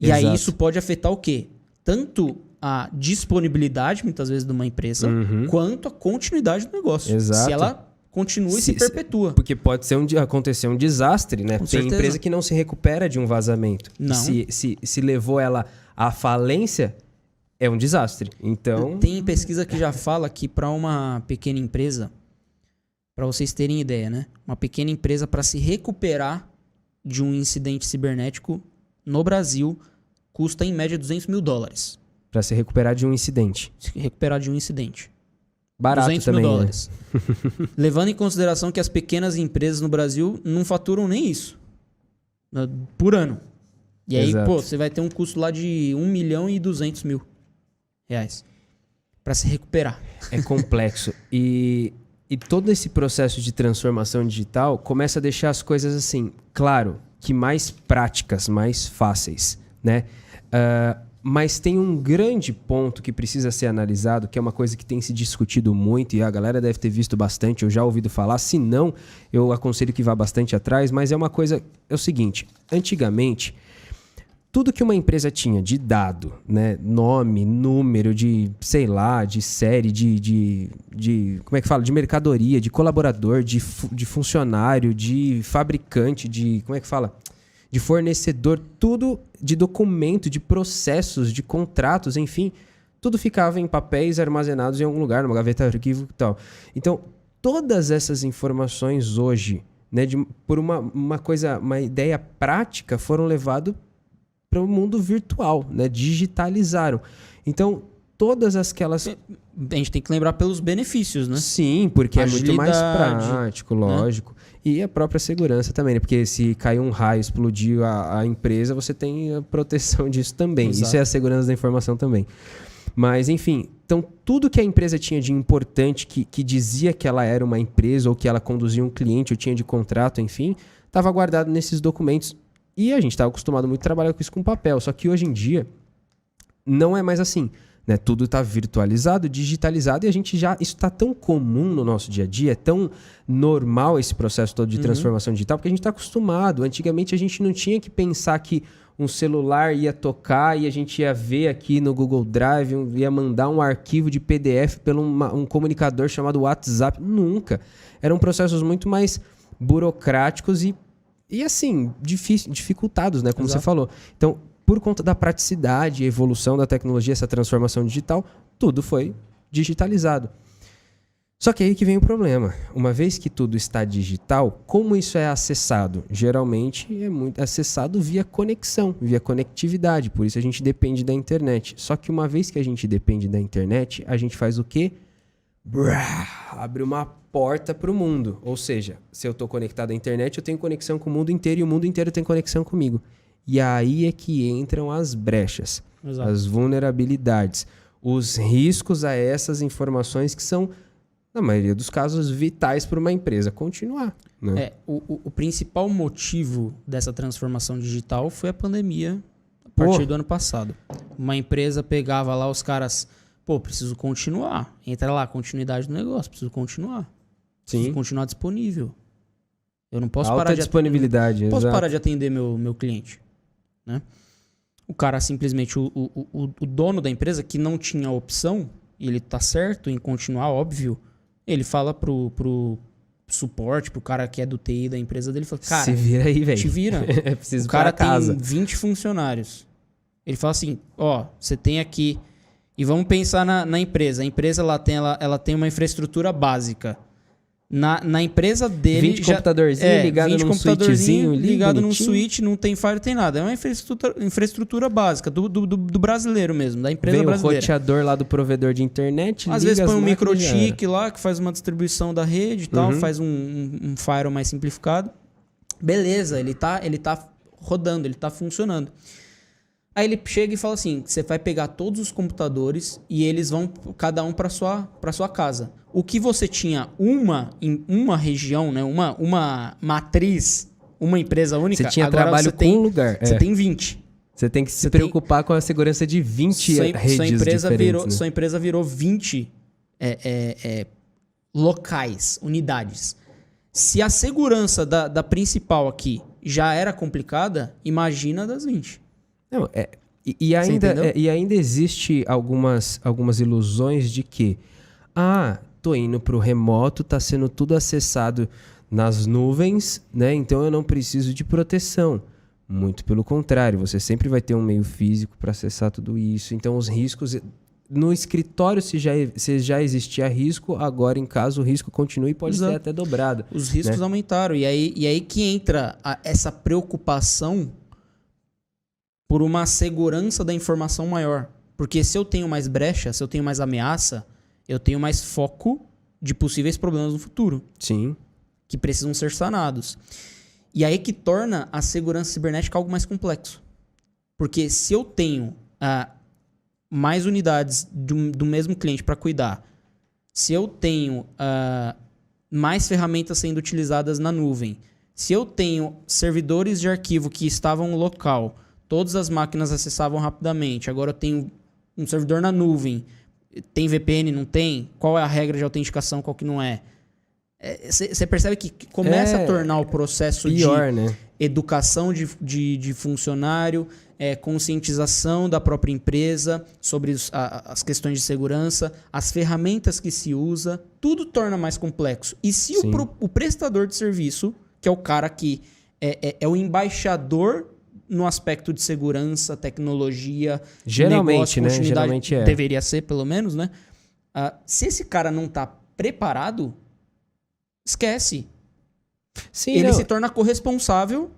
E aí isso pode afetar o quê? Tanto a disponibilidade, muitas vezes, de uma empresa, quanto a continuidade do negócio. Exato. Se ela continua e se perpetua. Porque pode acontecer um desastre, né? Com Tem certeza. empresa que não se recupera de um vazamento. Não. Se levou ela à falência, é um desastre. Então... Tem pesquisa que já fala que para uma pequena empresa, para vocês terem ideia, né? Uma pequena empresa, para se recuperar de um incidente cibernético no Brasil, custa em média $200 mil. Para se recuperar de um incidente. Se recuperar de um incidente. Barato 200 também, mil dólares. Levando em consideração que as pequenas empresas no Brasil não faturam nem isso. Por ano. E aí, Exato. pô, você vai ter um custo lá de 1.200.000 reais. Para se recuperar. É complexo. E todo esse processo de transformação digital começa a deixar as coisas assim, claro, que mais práticas, mais fáceis, né? Mas tem um grande ponto que precisa ser analisado, que é uma coisa que tem se discutido muito e a galera deve ter visto bastante, eu já ouvido falar. Se não, eu aconselho que vá bastante atrás, mas é uma coisa... É o seguinte, antigamente, tudo que uma empresa tinha de dado, né? Nome, número, de, sei lá, de série, de como é que fala? De mercadoria, de colaborador, de funcionário, de fabricante, de... Como é que fala? De fornecedor, tudo de documento, de processos, de contratos, enfim, tudo ficava em papéis armazenados em algum lugar, numa gaveta de arquivo e tal. Então, todas essas informações hoje, né, por uma ideia prática, foram levadas para o mundo virtual, né, digitalizaram. Então, todas aquelas... A gente tem que lembrar pelos benefícios, né? Sim, porque Agilidade, é muito mais prático, lógico. Né? E a própria segurança também, né? Porque se cair um raio, explodir a empresa, você tem a proteção disso também. Exato. Isso é a segurança da informação também. Mas, enfim, então tudo que a empresa tinha de importante, que dizia que ela era uma empresa ou que ela conduzia um cliente ou tinha de contrato, enfim, estava guardado nesses documentos. E a gente estava acostumado muito a trabalhar com isso com papel. Só que hoje em dia não é mais assim. Né? Tudo está virtualizado, digitalizado e a gente já... Isso está tão comum no nosso dia a dia, é tão normal esse processo todo de transformação digital, porque a gente está acostumado. Antigamente a gente não tinha que pensar que um celular ia tocar e a gente ia ver aqui no Google Drive, ia mandar um arquivo de PDF pelo um comunicador chamado WhatsApp. Nunca. Eram processos muito mais burocráticos e assim, dificultados, né? Como Exato. você falou. Então, por conta da praticidade, evolução da tecnologia, essa transformação digital, tudo foi digitalizado. Só que aí que vem o problema. Uma vez que tudo está digital, como isso é acessado? Geralmente é muito acessado via conexão, via conectividade. Por isso a gente depende da internet. Só que uma vez que a gente depende da internet, a gente faz o quê? Abre uma porta para o mundo. Ou seja, se eu estou conectado à internet, eu tenho conexão com o mundo inteiro e o mundo inteiro tem conexão comigo. E aí é que entram as brechas, Exato. as vulnerabilidades, os riscos a essas informações que são, na maioria dos casos, vitais para uma empresa continuar. Né? O principal motivo dessa transformação digital foi a pandemia a partir do ano passado. Uma empresa pegava lá os caras, preciso continuar. Entra lá, continuidade do negócio, preciso continuar. Preciso continuar disponível. Eu não posso parar de disponibilidade. Posso parar de atender meu cliente. Né? O cara simplesmente, o dono da empresa que não tinha opção, e ele tá certo em continuar, óbvio, ele fala pro suporte, pro cara que é do TI da empresa dele, fala, cara, se vira aí, velho. Te vira. É preciso o cara pra casa. tem 20 funcionários. Ele fala assim, você tem aqui, e vamos pensar na empresa. A empresa ela tem uma infraestrutura básica. Na empresa dele... 20 computadorzinho ligado num switchzinho. Ligado num switch, não tem firewall, tem nada. É uma infraestrutura básica do brasileiro mesmo, da empresa brasileira. Vem o roteador lá do provedor de internet. Às vezes põe um microchip lá, que faz uma distribuição da rede e tal, faz um firewall mais simplificado. Beleza, ele tá rodando, ele tá funcionando. Aí ele chega e fala assim, você vai pegar todos os computadores e eles vão cada um para sua casa. O que você tinha em uma região, né, uma matriz, uma empresa única, você tinha agora trabalho você com tem, um lugar. Você tem 20. Você tem que se preocupar com a segurança de 20 redes diferentes. Sua empresa virou 20 locais, unidades. Se a segurança da principal aqui já era complicada, imagina das 20. Não, e ainda existe algumas ilusões de que tô indo pro remoto, tá sendo tudo acessado nas nuvens, né? Então eu não preciso de proteção. Muito pelo contrário, você sempre vai ter um meio físico para acessar tudo isso. Então os riscos... No escritório, se já existia risco, agora em casa o risco continua e pode ser até dobrado. Os riscos, né, aumentaram. E aí que entra essa preocupação por uma segurança da informação maior. Porque se eu tenho mais brecha, se eu tenho mais ameaça, eu tenho mais foco de possíveis problemas no futuro. Sim. Que precisam ser sanados. E aí que torna a segurança cibernética algo mais complexo. Porque se eu tenho mais unidades do mesmo cliente para cuidar, se eu tenho mais ferramentas sendo utilizadas na nuvem, se eu tenho servidores de arquivo que estavam local, todas as máquinas acessavam rapidamente, agora eu tenho um servidor na nuvem, tem VPN, não tem? Qual é a regra de autenticação, qual que não é? Você percebe que começa a tornar o processo pior, de né? Educação de funcionário, conscientização da própria empresa sobre as questões de segurança, as ferramentas que se usa, tudo torna mais complexo. E se o prestador de serviço, que é o cara que é o embaixador no aspecto de segurança, tecnologia, geralmente, negócio, né? Geralmente deveria ser, pelo menos, né? Se esse cara não está preparado, esquece. Sim, Ele se torna corresponsável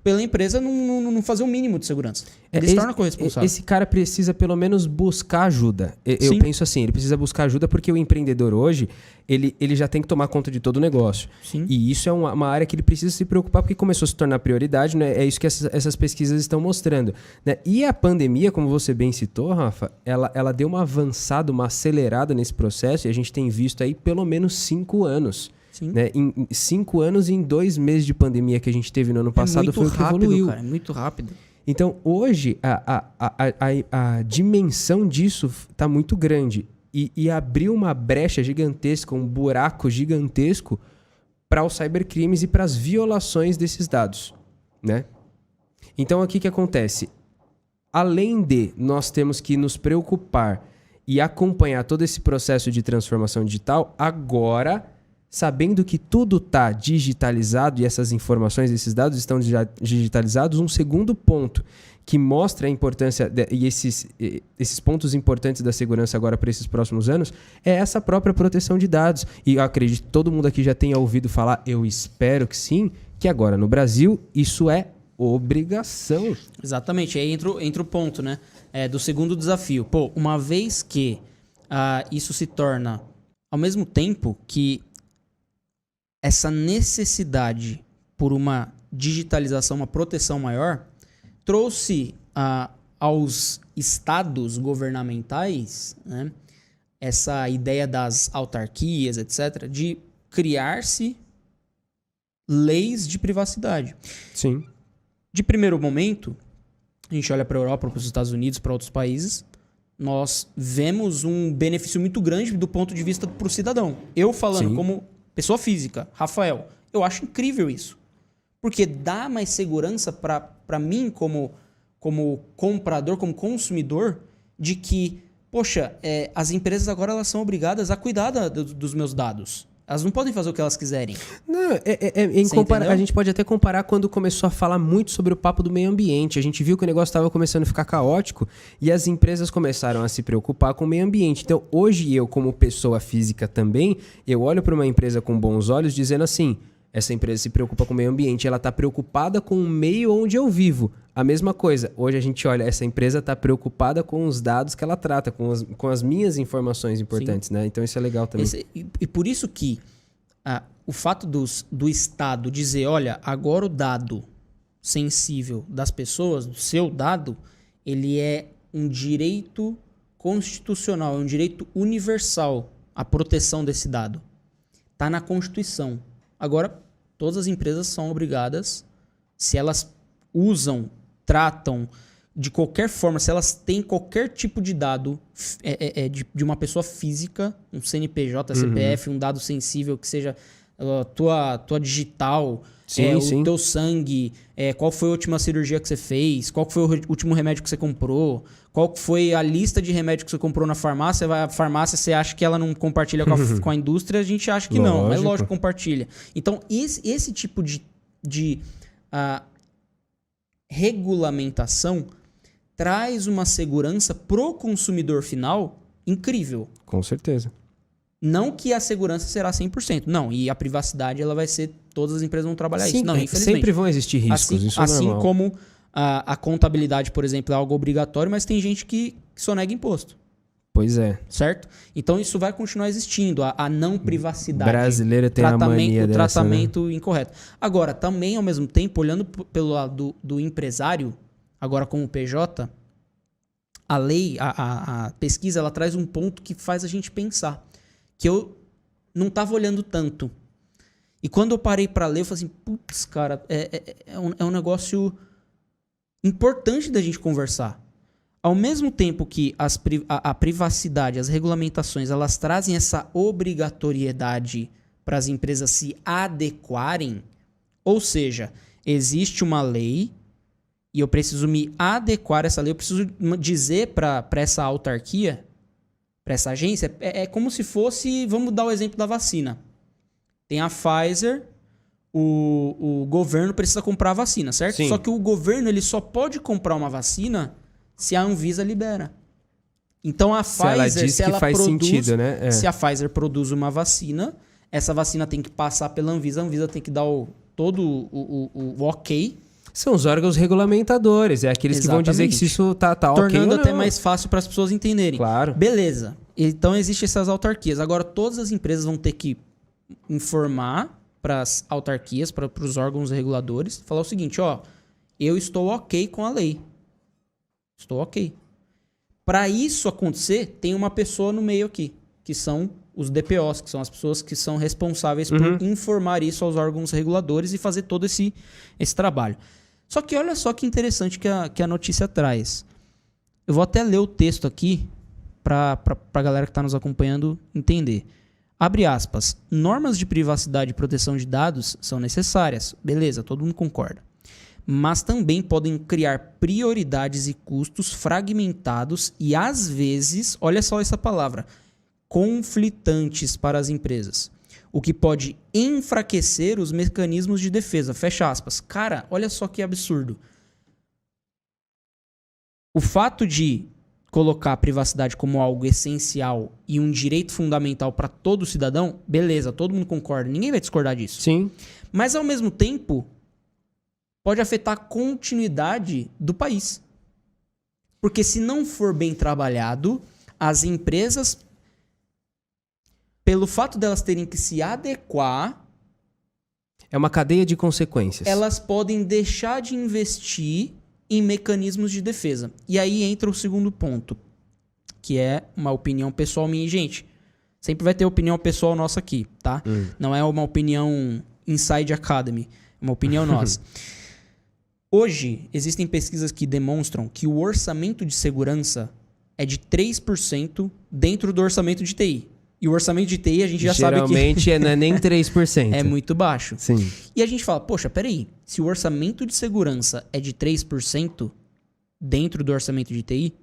pela empresa não fazer o mínimo de segurança. Ele se torna corresponsável. Esse cara precisa pelo menos buscar ajuda. Eu penso assim, ele precisa buscar ajuda porque o empreendedor hoje, ele já tem que tomar conta de todo o negócio. Sim. E isso é uma área que ele precisa se preocupar porque começou a se tornar prioridade, né? É isso que essas pesquisas estão mostrando, né? E a pandemia, como você bem citou, Rafa, ela deu uma avançada, uma acelerada nesse processo e a gente tem visto aí pelo menos 5 anos. Né? Em 5 anos e em 2 meses de pandemia que a gente teve no ano passado foi o que evoluiu. Cara, é muito rápido. Então, hoje, a dimensão disso está muito grande. E abriu uma brecha gigantesca, um buraco gigantesco para os cybercrimes e para as violações desses dados. Né? Então, aqui o que acontece? Além de nós temos que nos preocupar e acompanhar todo esse processo de transformação digital, agora, sabendo que tudo está digitalizado e essas informações, esses dados estão digitalizados, um segundo ponto que mostra a importância e esses pontos importantes da segurança agora para esses próximos anos é essa própria proteção de dados. E eu acredito que todo mundo aqui já tenha ouvido falar, eu espero que sim, que agora no Brasil isso é obrigação. Exatamente, aí entra o ponto, né? Do segundo desafio. Pô, uma vez que isso se torna, ao mesmo tempo que essa necessidade por uma digitalização, uma proteção maior, trouxe aos estados governamentais, né, essa ideia das autarquias, etc., de criar-se leis de privacidade. Sim. De primeiro momento, a gente olha para a Europa, para os Estados Unidos, para outros países, nós vemos um benefício muito grande do ponto de vista para o cidadão. Eu falando como pessoa física, Rafael, eu acho incrível isso. Porque dá mais segurança para mim como comprador, como consumidor, de que, poxa, as empresas agora elas são obrigadas a cuidar dos meus dados. Elas não podem fazer o que elas quiserem. Não, a gente pode até comparar quando começou a falar muito sobre o papo do meio ambiente. A gente viu que o negócio estava começando a ficar caótico e as empresas começaram a se preocupar com o meio ambiente. Então, hoje eu, como pessoa física também, eu olho para uma empresa com bons olhos dizendo assim, essa empresa se preocupa com o meio ambiente, ela está preocupada com o meio onde eu vivo. A mesma coisa, hoje a gente olha, essa empresa está preocupada com os dados que ela trata, com as minhas informações importantes, né? Então isso é legal também. E por isso que o fato do Estado dizer, olha, agora o dado sensível das pessoas, do seu dado, ele é um direito constitucional, é um direito universal, a proteção desse dado. Está na Constituição. Agora, todas as empresas são obrigadas, se elas usam, tratam de qualquer forma, se elas têm qualquer tipo de dado de uma pessoa física, um CNPJ, CPF, um dado sensível que seja tua digital, o teu sangue, qual foi a última cirurgia que você fez, qual foi o último remédio que você comprou, qual foi a lista de remédio que você comprou na farmácia, a farmácia você acha que ela não compartilha com a indústria, a gente acha que não, mas lógico que compartilha. Então, esse tipo de regulamentação traz uma segurança pro consumidor final incrível. Com certeza. Não que a segurança será 100%. Não, e a privacidade ela vai ser... Todas as empresas vão trabalhar isso. Não, infelizmente. Sempre vão existir riscos, isso é normal. Assim como a contabilidade, por exemplo, é algo obrigatório, mas tem gente que sonega imposto. Pois é. Certo? Então isso vai continuar existindo, a não privacidade. Brasileiro tem a mania o dessa, tratamento né? incorreto. Agora, também ao mesmo tempo, olhando pelo lado do empresário, agora como PJ, a lei, a pesquisa, ela traz um ponto que faz a gente pensar, que eu não estava olhando tanto. E quando eu parei para ler, eu falei assim, putz, cara, é um negócio importante da gente conversar. Ao mesmo tempo que a privacidade, as regulamentações, elas trazem essa obrigatoriedade para as empresas se adequarem, ou seja, existe uma lei e eu preciso me adequar a essa lei, eu preciso dizer para essa autarquia, para essa agência, é como se fosse, vamos dar o exemplo da vacina. Tem a Pfizer, o governo precisa comprar a vacina, certo? Sim. Só que o governo ele só pode comprar uma vacina se a Anvisa libera. Então a Pfizer, se ela faz produz, sentido, né? se a Pfizer produz uma vacina, essa vacina tem que passar pela Anvisa, a Anvisa tem que dar todo o ok. São os órgãos regulamentadores, é aqueles que vão dizer que se isso tá ok ou não. Tornando até mais fácil para as pessoas entenderem. Claro. Beleza. Então existem essas autarquias. Agora todas as empresas vão ter que informar para as autarquias, para os órgãos reguladores, falar o seguinte, ó, eu estou ok com a lei. Estou ok. Para isso acontecer, tem uma pessoa no meio aqui, que são os DPOs, que são as pessoas que são responsáveis por informar isso aos órgãos reguladores e fazer todo esse trabalho. Só que olha só que interessante que a notícia traz. Eu vou até ler o texto aqui para a galera que está nos acompanhando entender. Abre aspas. Normas de privacidade e proteção de dados são necessárias. Beleza, todo mundo concorda. Mas também podem criar prioridades e custos fragmentados e, às vezes, olha só essa palavra, conflitantes para as empresas, o que pode enfraquecer os mecanismos de defesa. Fecha aspas. Cara, olha só que absurdo. O fato de colocar a privacidade como algo essencial e um direito fundamental para todo cidadão, beleza, todo mundo concorda, ninguém vai discordar disso. Sim. Mas, ao mesmo tempo, pode afetar a continuidade do país. Porque se não for bem trabalhado, as empresas, pelo fato delas terem que se adequar, é uma cadeia de consequências. Elas podem deixar de investir em mecanismos de defesa. E aí entra o segundo ponto, que é uma opinião pessoal minha. E, gente, sempre vai ter opinião pessoal nossa aqui, tá? Não é uma opinião Inside Academy, é uma opinião nossa. Hoje, existem pesquisas que demonstram que o orçamento de segurança é de 3% dentro do orçamento de TI. E o orçamento de TI a gente já sabe que... Geralmente não é nem 3%. É muito baixo. Sim. E a gente fala, poxa, peraí, se o orçamento de segurança é de 3% dentro do orçamento de TI,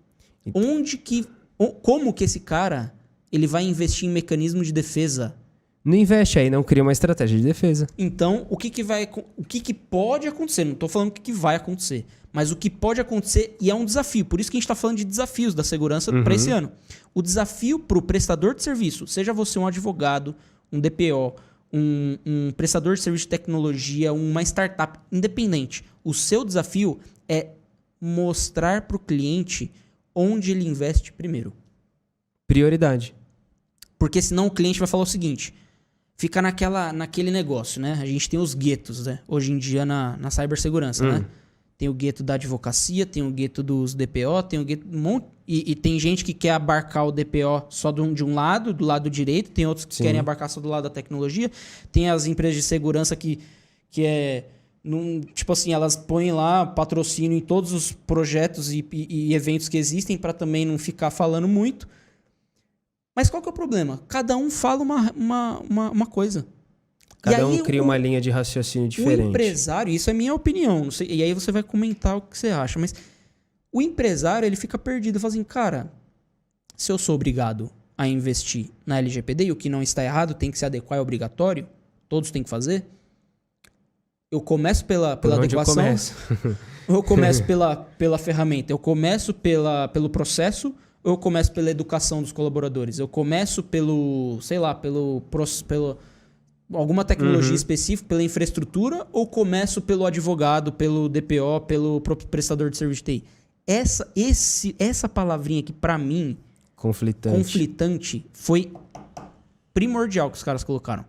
como que esse cara ele vai investir em mecanismo de defesa? Não investe aí, não cria uma estratégia de defesa. Então, o que pode acontecer? Não estou falando o que vai acontecer, mas o que pode acontecer, e é um desafio. Por isso que a gente está falando de desafios da segurança para esse ano. O desafio para o prestador de serviço, seja você um advogado, um DPO, um prestador de serviço de tecnologia, uma startup independente, o seu desafio é mostrar para o cliente onde ele investe primeiro. Prioridade. Porque senão o cliente vai falar o seguinte... Fica naquele negócio, né? A gente tem os guetos, né? Hoje em dia na cibersegurança, né? Tem o gueto da advocacia, tem o gueto dos DPO, tem o gueto... E tem gente que quer abarcar o DPO só de um lado, do lado direito. Tem outros que querem abarcar só do lado da tecnologia. Tem as empresas de segurança que é... tipo assim, elas põem lá patrocínio em todos os projetos e eventos que existem para também não ficar falando muito. Mas qual que é o problema? Cada um fala uma coisa. Cada um cria uma linha de raciocínio diferente. O empresário, isso é minha opinião, não sei, e aí você vai comentar o que você acha, mas o empresário ele fica perdido, fala assim, cara, se eu sou obrigado a investir na LGPD, e o que não está errado, tem que se adequar, é obrigatório, todos têm que fazer, eu começo pela adequação, eu começo pela ferramenta, eu começo pelo processo, ou eu começo pela educação dos colaboradores? Eu começo pelo alguma tecnologia específica, pela infraestrutura, ou começo pelo advogado, pelo DPO, pelo próprio prestador de serviço de TI? Essa palavrinha aqui, pra mim, conflitante, foi primordial que os caras colocaram.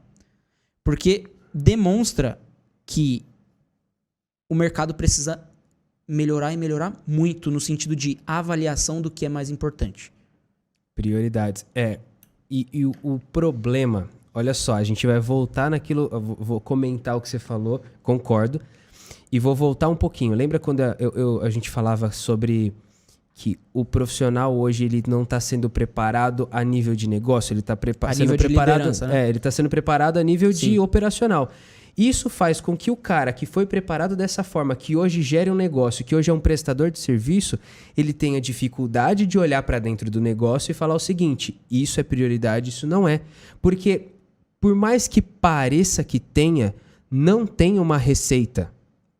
Porque demonstra que o mercado precisa melhorar e melhorar muito no sentido de avaliação do que é mais importante. Prioridades. E o problema, olha só, a gente vai voltar naquilo, eu vou comentar o que você falou, concordo, e vou voltar um pouquinho. Lembra quando a gente falava sobre que o profissional hoje ele não está sendo preparado a nível de negócio, ele está sendo preparado, né? Ele está sendo preparado a nível de operacional. Isso faz com que o cara que foi preparado dessa forma, que hoje gera um negócio, que hoje é um prestador de serviço, ele tenha dificuldade de olhar para dentro do negócio e falar o seguinte: isso é prioridade, isso não é. Porque, por mais que pareça que tenha, não tem uma receita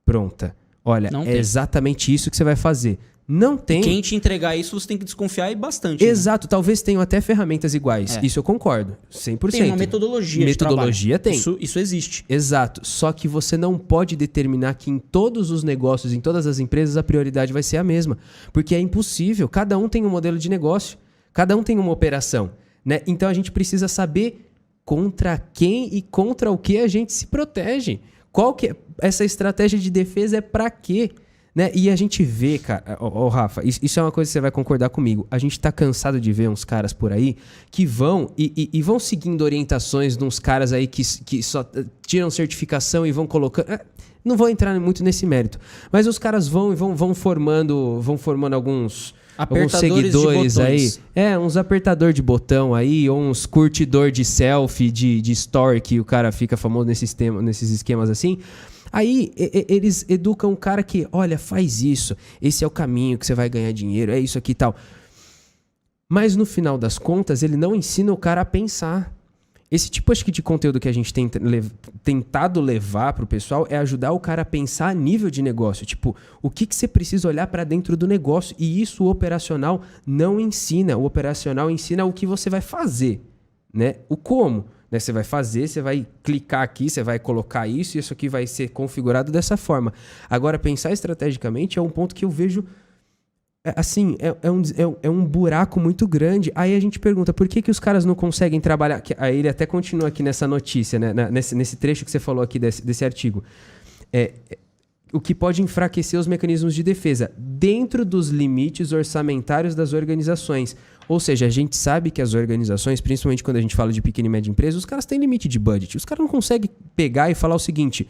pronta. Olha, é exatamente isso que você vai fazer. Não tem. Quem te entregar isso, você tem que desconfiar e bastante. Exato. Né? Talvez tenham até ferramentas iguais. Isso eu concordo. 100%. Tem uma metodologia de trabalho. Tem. Isso existe. Exato. Só que você não pode determinar que em todos os negócios, em todas as empresas, a prioridade vai ser a mesma. Porque é impossível. Cada um tem um modelo de negócio. Cada um tem uma operação. Né? Então a gente precisa saber contra quem e contra o que a gente se protege. Qual que é essa estratégia de defesa? É para quê? Né? E a gente vê, cara, Rafa, isso é uma coisa que você vai concordar comigo. A gente tá cansado de ver uns caras por aí que vão e vão seguindo orientações de uns caras aí que só tiram certificação e vão colocando. Não vou entrar muito nesse mérito, mas os caras vão formando alguns seguidores aí. Uns apertador de botão aí, ou uns curtidor de selfie, de story, que o cara fica famoso nesses esquemas assim. Aí eles educam o cara que, olha, faz isso, esse é o caminho que você vai ganhar dinheiro, é isso aqui e tal. Mas no final das contas, ele não ensina o cara a pensar. Esse tipo, acho que, de conteúdo que a gente tem tentado levar pro pessoal é ajudar o cara a pensar a nível de negócio. Tipo, o que você precisa olhar para dentro do negócio? E isso o operacional não ensina. O operacional ensina o que você vai fazer, né? O como. Você vai fazer, você vai clicar aqui, você vai colocar isso e isso aqui vai ser configurado dessa forma. Agora, pensar estrategicamente é um ponto que eu vejo, assim, é um buraco muito grande. Aí a gente pergunta, por que os caras não conseguem trabalhar? Aí ele até continua aqui nessa notícia, né? nesse trecho que você falou aqui desse artigo. O que pode enfraquecer os mecanismos de defesa dentro dos limites orçamentários das organizações. Ou seja, a gente sabe que as organizações, principalmente quando a gente fala de pequena e média empresa, os caras têm limite de budget. Os caras não conseguem pegar e falar o seguinte: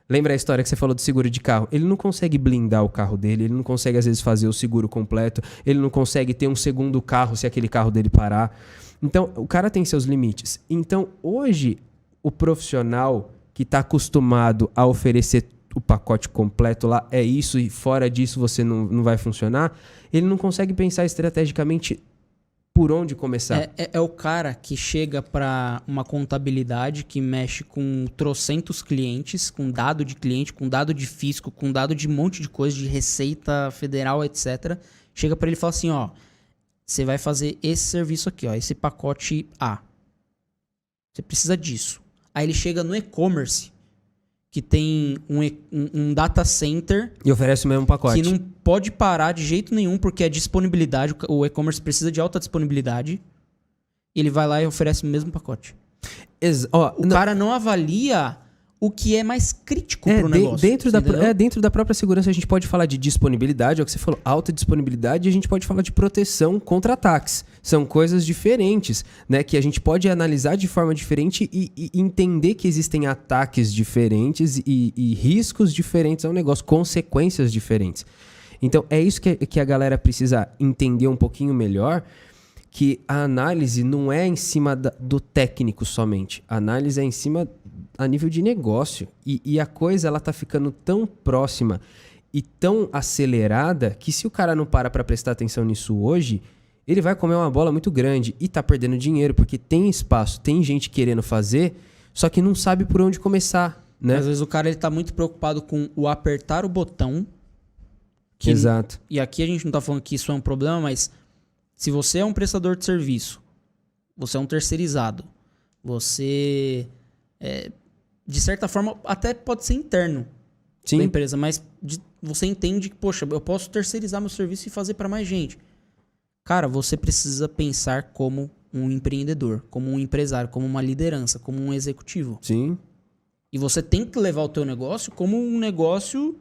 lembra a história que você falou do seguro de carro? Ele não consegue blindar o carro dele, ele não consegue às vezes fazer o seguro completo, ele não consegue ter um segundo carro se aquele carro dele parar. Então, o cara tem seus limites. Então, hoje, o profissional que está acostumado a oferecer o pacote completo lá, é isso e fora disso você não vai funcionar, ele não consegue pensar estrategicamente por onde começar. É o cara que chega para uma contabilidade que mexe com trocentos clientes, com dado de cliente, com dado de fisco, com dado de um monte de coisa, de receita federal, etc. Chega para ele e fala assim, ó, você vai fazer esse serviço aqui, ó, esse pacote A. Você precisa disso. Aí ele chega no e-commerce, que tem um data center... E oferece o mesmo pacote. Que não pode parar de jeito nenhum, porque é disponibilidade. O e-commerce precisa de alta disponibilidade. E ele vai lá e oferece o mesmo pacote. O cara não avalia o que é mais crítico para o negócio. Dentro da própria segurança a gente pode falar de disponibilidade, é o que você falou, alta disponibilidade, e a gente pode falar de proteção contra ataques. São coisas diferentes, né, que a gente pode analisar de forma diferente e entender que existem ataques diferentes e riscos diferentes ao negócio, consequências diferentes. Então é isso que a galera precisa entender um pouquinho melhor, que a análise não é em cima do técnico somente, a análise é em cima a nível de negócio. E a coisa ela tá ficando tão próxima e tão acelerada que se o cara não para prestar atenção nisso hoje, ele vai comer uma bola muito grande e tá perdendo dinheiro, porque tem espaço, tem gente querendo fazer, só que não sabe por onde começar, né? Às vezes o cara ele tá muito preocupado com o apertar o botão. Exato. E aqui a gente não tá falando que isso é um problema, mas se você é um prestador de serviço, você é um terceirizado, você de certa forma, até pode ser interno da Sim. empresa, mas você entende que, poxa, eu posso terceirizar meu serviço e fazer para mais gente. Cara, você precisa pensar como um empreendedor, como um empresário, como uma liderança, como um executivo. Sim. E você tem que levar o teu negócio como um negócio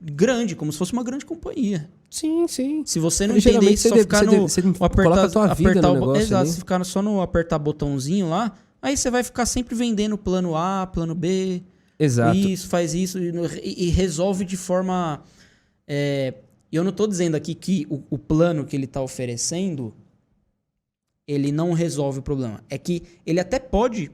grande, como se fosse uma grande companhia. Sim. Se você não E, entender geralmente, isso, só ficar no você apertar, coloca a tua vida apertar no o negócio exato, ali. se ficar só no apertar botãozinho lá, aí você vai ficar sempre vendendo plano A, plano B, Exato. isso, faz isso, e resolve de forma... eu não estou dizendo aqui que o plano que ele está oferecendo, ele não resolve o problema. É que ele até pode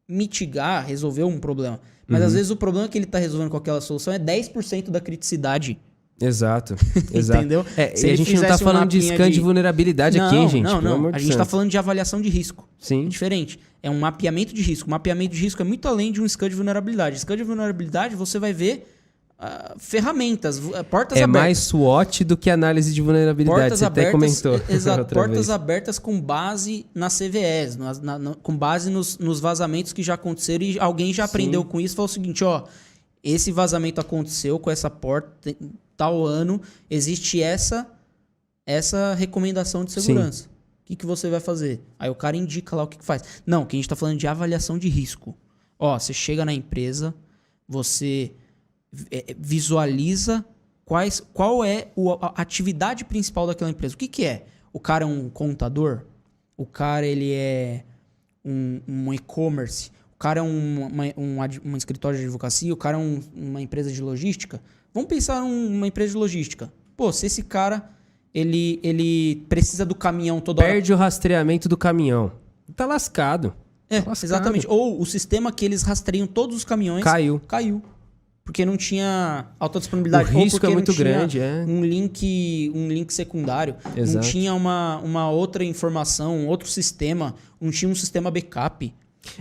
mitigar, resolver um problema. Mas às vezes o problema que ele está resolvendo com aquela solução é 10% da criticidade. Exato. Entendeu? E a gente não tá falando de scan de vulnerabilidade aqui, hein, gente? Pelo Não. amor A de gente tá santo. falando de avaliação de risco. Sim. É diferente. É um mapeamento de risco. O mapeamento de risco é muito além de um scan de vulnerabilidade. Scan de vulnerabilidade, você vai ver ferramentas, portas É abertas. mais SWOT do que análise de vulnerabilidade. Portas Você abertas, até comentou. Exato, outra portas vez. abertas com base nas CVEs, com base nos vazamentos que já aconteceram e alguém já aprendeu com isso e falou o seguinte, ó, esse vazamento aconteceu com essa porta, tal ano, existe essa recomendação de segurança. O que você vai fazer? Aí o cara indica lá o que faz. Não, que a gente está falando de avaliação de risco. Ó, você chega na empresa, você visualiza qual é a atividade principal daquela empresa. O que é? O cara é um contador? O cara ele é um e-commerce? O cara é um escritório de advocacia? O cara é uma empresa de logística? Vamos pensar numa empresa de logística. Pô, se esse cara ele precisa do caminhão toda hora... Perde o rastreamento do caminhão. Tá lascado. Tá lascado. Exatamente. Ou o sistema que eles rastreiam todos os caminhões... Caiu. Porque não tinha alta disponibilidade. O risco ou porque é muito não tinha grande, um link secundário. Exato. Não tinha uma outra informação, um outro sistema. Não tinha um sistema backup.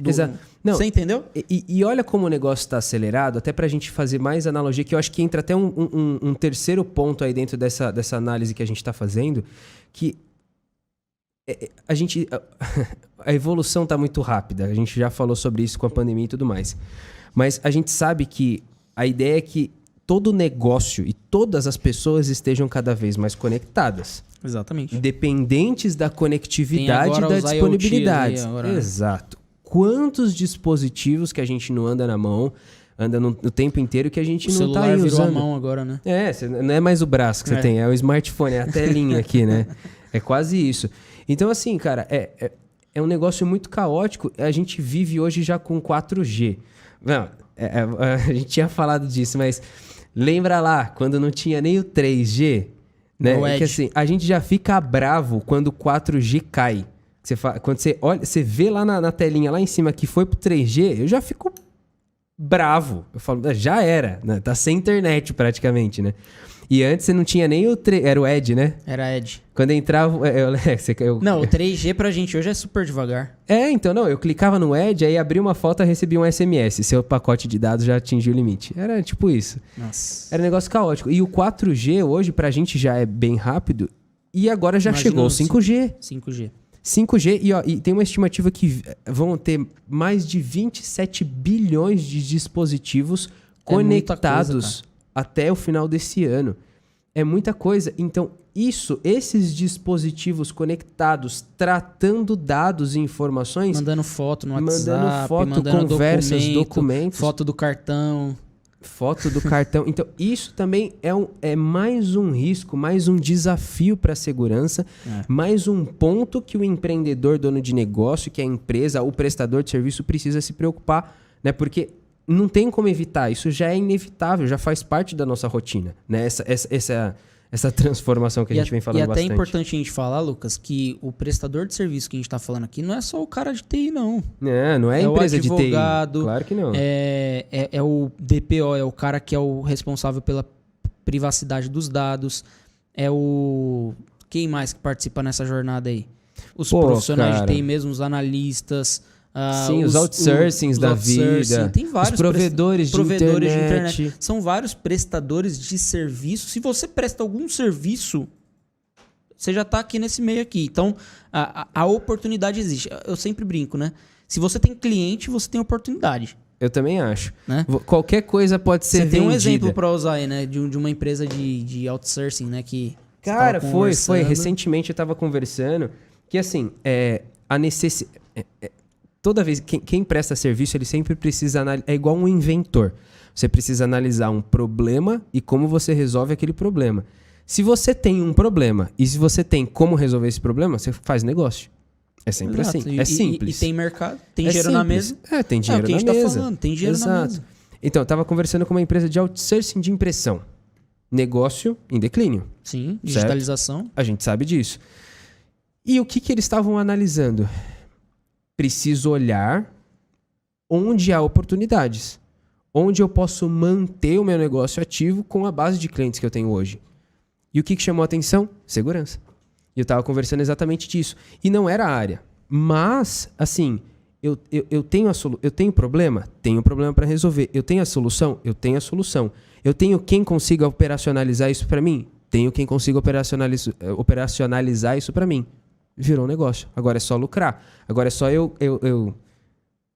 Exato. Não, você entendeu? E olha como o negócio está acelerado, até pra gente fazer mais analogia, que eu acho que entra até um terceiro ponto aí dentro dessa análise que a gente tá fazendo, que a evolução tá muito rápida. A gente já falou sobre isso com a pandemia e tudo mais. Mas a gente sabe que a ideia é que todo negócio e todas as pessoas estejam cada vez mais conectadas. Exatamente. Independentes da conectividade e da disponibilidade. Exato. Quantos dispositivos que a gente não anda na mão, anda no tempo inteiro que a gente não tá aí usando. O celular virou a mão agora, né? Não é mais o braço que você tem, é o smartphone, é a telinha aqui, né? É quase isso. Então, assim, cara, é um negócio muito caótico. A gente vive hoje já com 4G. Não, a gente tinha falado disso, mas lembra lá, quando não tinha nem o 3G, né? Que assim, a gente já fica bravo quando o 4G cai. Quando você olha, você vê lá na telinha, lá em cima, que foi pro 3G, eu já fico bravo. Eu falo, já era, né? Tá sem internet praticamente, né? E antes você não tinha nem era o Edge, né? Era Edge. Quando entrava... Não, o 3G pra gente hoje é super devagar. Então, eu clicava no Edge, aí abria uma foto e recebia um SMS. Seu pacote de dados já atingiu o limite. Era tipo isso. Nossa. Era um negócio caótico. E o 4G hoje pra gente já é bem rápido. E agora já chegou o 5G. 5G, e tem uma estimativa que vão ter mais de 27 bilhões de dispositivos conectados até o final desse ano. É muita coisa. Então, esses dispositivos conectados, tratando dados e informações... Mandando foto no WhatsApp, mandando conversas, documentos. Foto do cartão. Então, isso também é mais um risco, mais um desafio para a segurança, mais um ponto que o empreendedor, dono de negócio, que é a empresa, o prestador de serviço precisa se preocupar, né? Porque não tem como evitar, isso já é inevitável, já faz parte da nossa rotina, né? Essa transformação que a gente vem falando bastante. E até é importante a gente falar, Lucas, que o prestador de serviço que a gente está falando aqui não é só o cara de TI, não. Não é a empresa de TI. É o advogado. Claro que não. É o DPO, é o cara que é o responsável pela privacidade dos dados. Quem mais que participa nessa jornada aí? Os profissionais de TI mesmo, os analistas... Sim, os outsourcings da vida. Tem vários os provedores de internet. São vários prestadores de serviço. Se você presta algum serviço, você já tá aqui nesse meio aqui. Então, a oportunidade existe. Eu sempre brinco, né? Se você tem cliente, você tem oportunidade. Eu também acho. Né? Qualquer coisa pode ser vendida. Você tem um exemplo para usar aí, né? De uma empresa de outsourcing, né? Que Cara, foi. Recentemente eu tava conversando que, assim, a necessidade... toda vez... Quem presta serviço, ele sempre precisa... É igual um inventor. Você precisa analisar um problema e como você resolve aquele problema. Se você tem um problema e se você tem como resolver esse problema, você faz negócio. É sempre assim. É simples. E tem mercado, tem dinheiro na mesa. Tem dinheiro na mesa. É o que a gente tá falando, tem dinheiro na mesa. Então, eu tava conversando com uma empresa de outsourcing de impressão. Negócio em declínio. Sim, digitalização. Certo? A gente sabe disso. E o que eles estavam analisando? Preciso olhar onde há oportunidades. Onde eu posso manter o meu negócio ativo com a base de clientes que eu tenho hoje. E o que chamou a atenção? Segurança. E eu estava conversando exatamente disso. E não era a área. Mas, assim, eu tenho problema? Tenho problema para resolver. Eu tenho a solução? Eu tenho a solução. Eu tenho quem consiga operacionalizar isso para mim? Tenho quem consiga operacionalizar isso para mim. Virou um negócio. Agora é só lucrar. Agora é só eu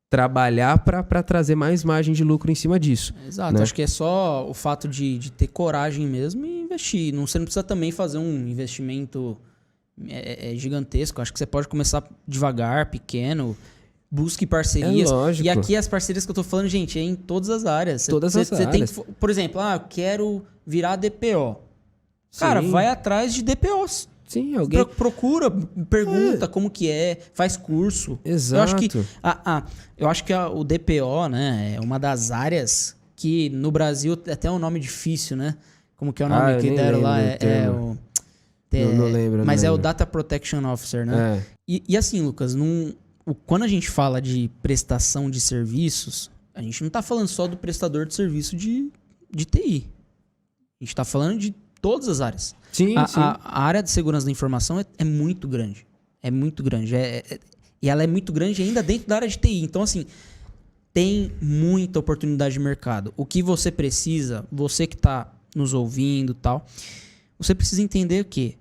trabalhar para trazer mais margem de lucro em cima disso. Exato. Né? Acho que é só o fato de ter coragem mesmo e investir. Você não precisa também fazer um investimento gigantesco. Acho que você pode começar devagar, pequeno. Busque parcerias. É lógico. E aqui as parcerias que eu tô falando, gente, é em todas as áreas. Todas as áreas. Tem que, por exemplo, eu quero virar DPO. Cara, vai atrás de DPOs. Sim, alguém... Procura, pergunta como que é, faz curso. Exato. Eu acho que o DPO, né, é uma das áreas que no Brasil até é um nome difícil, né? Como que é o nome que deram lá? Não lembro. Mas é o Data Protection Officer, né? E assim, Lucas, quando a gente fala de prestação de serviços, a gente não tá falando só do prestador de serviço de TI. A gente tá falando de todas as áreas. Sim. A área de segurança da informação é muito grande. É muito grande. E ela é muito grande ainda dentro da área de TI. Então, assim, tem muita oportunidade de mercado. O que você precisa, você que está nos ouvindo e tal, você precisa entender que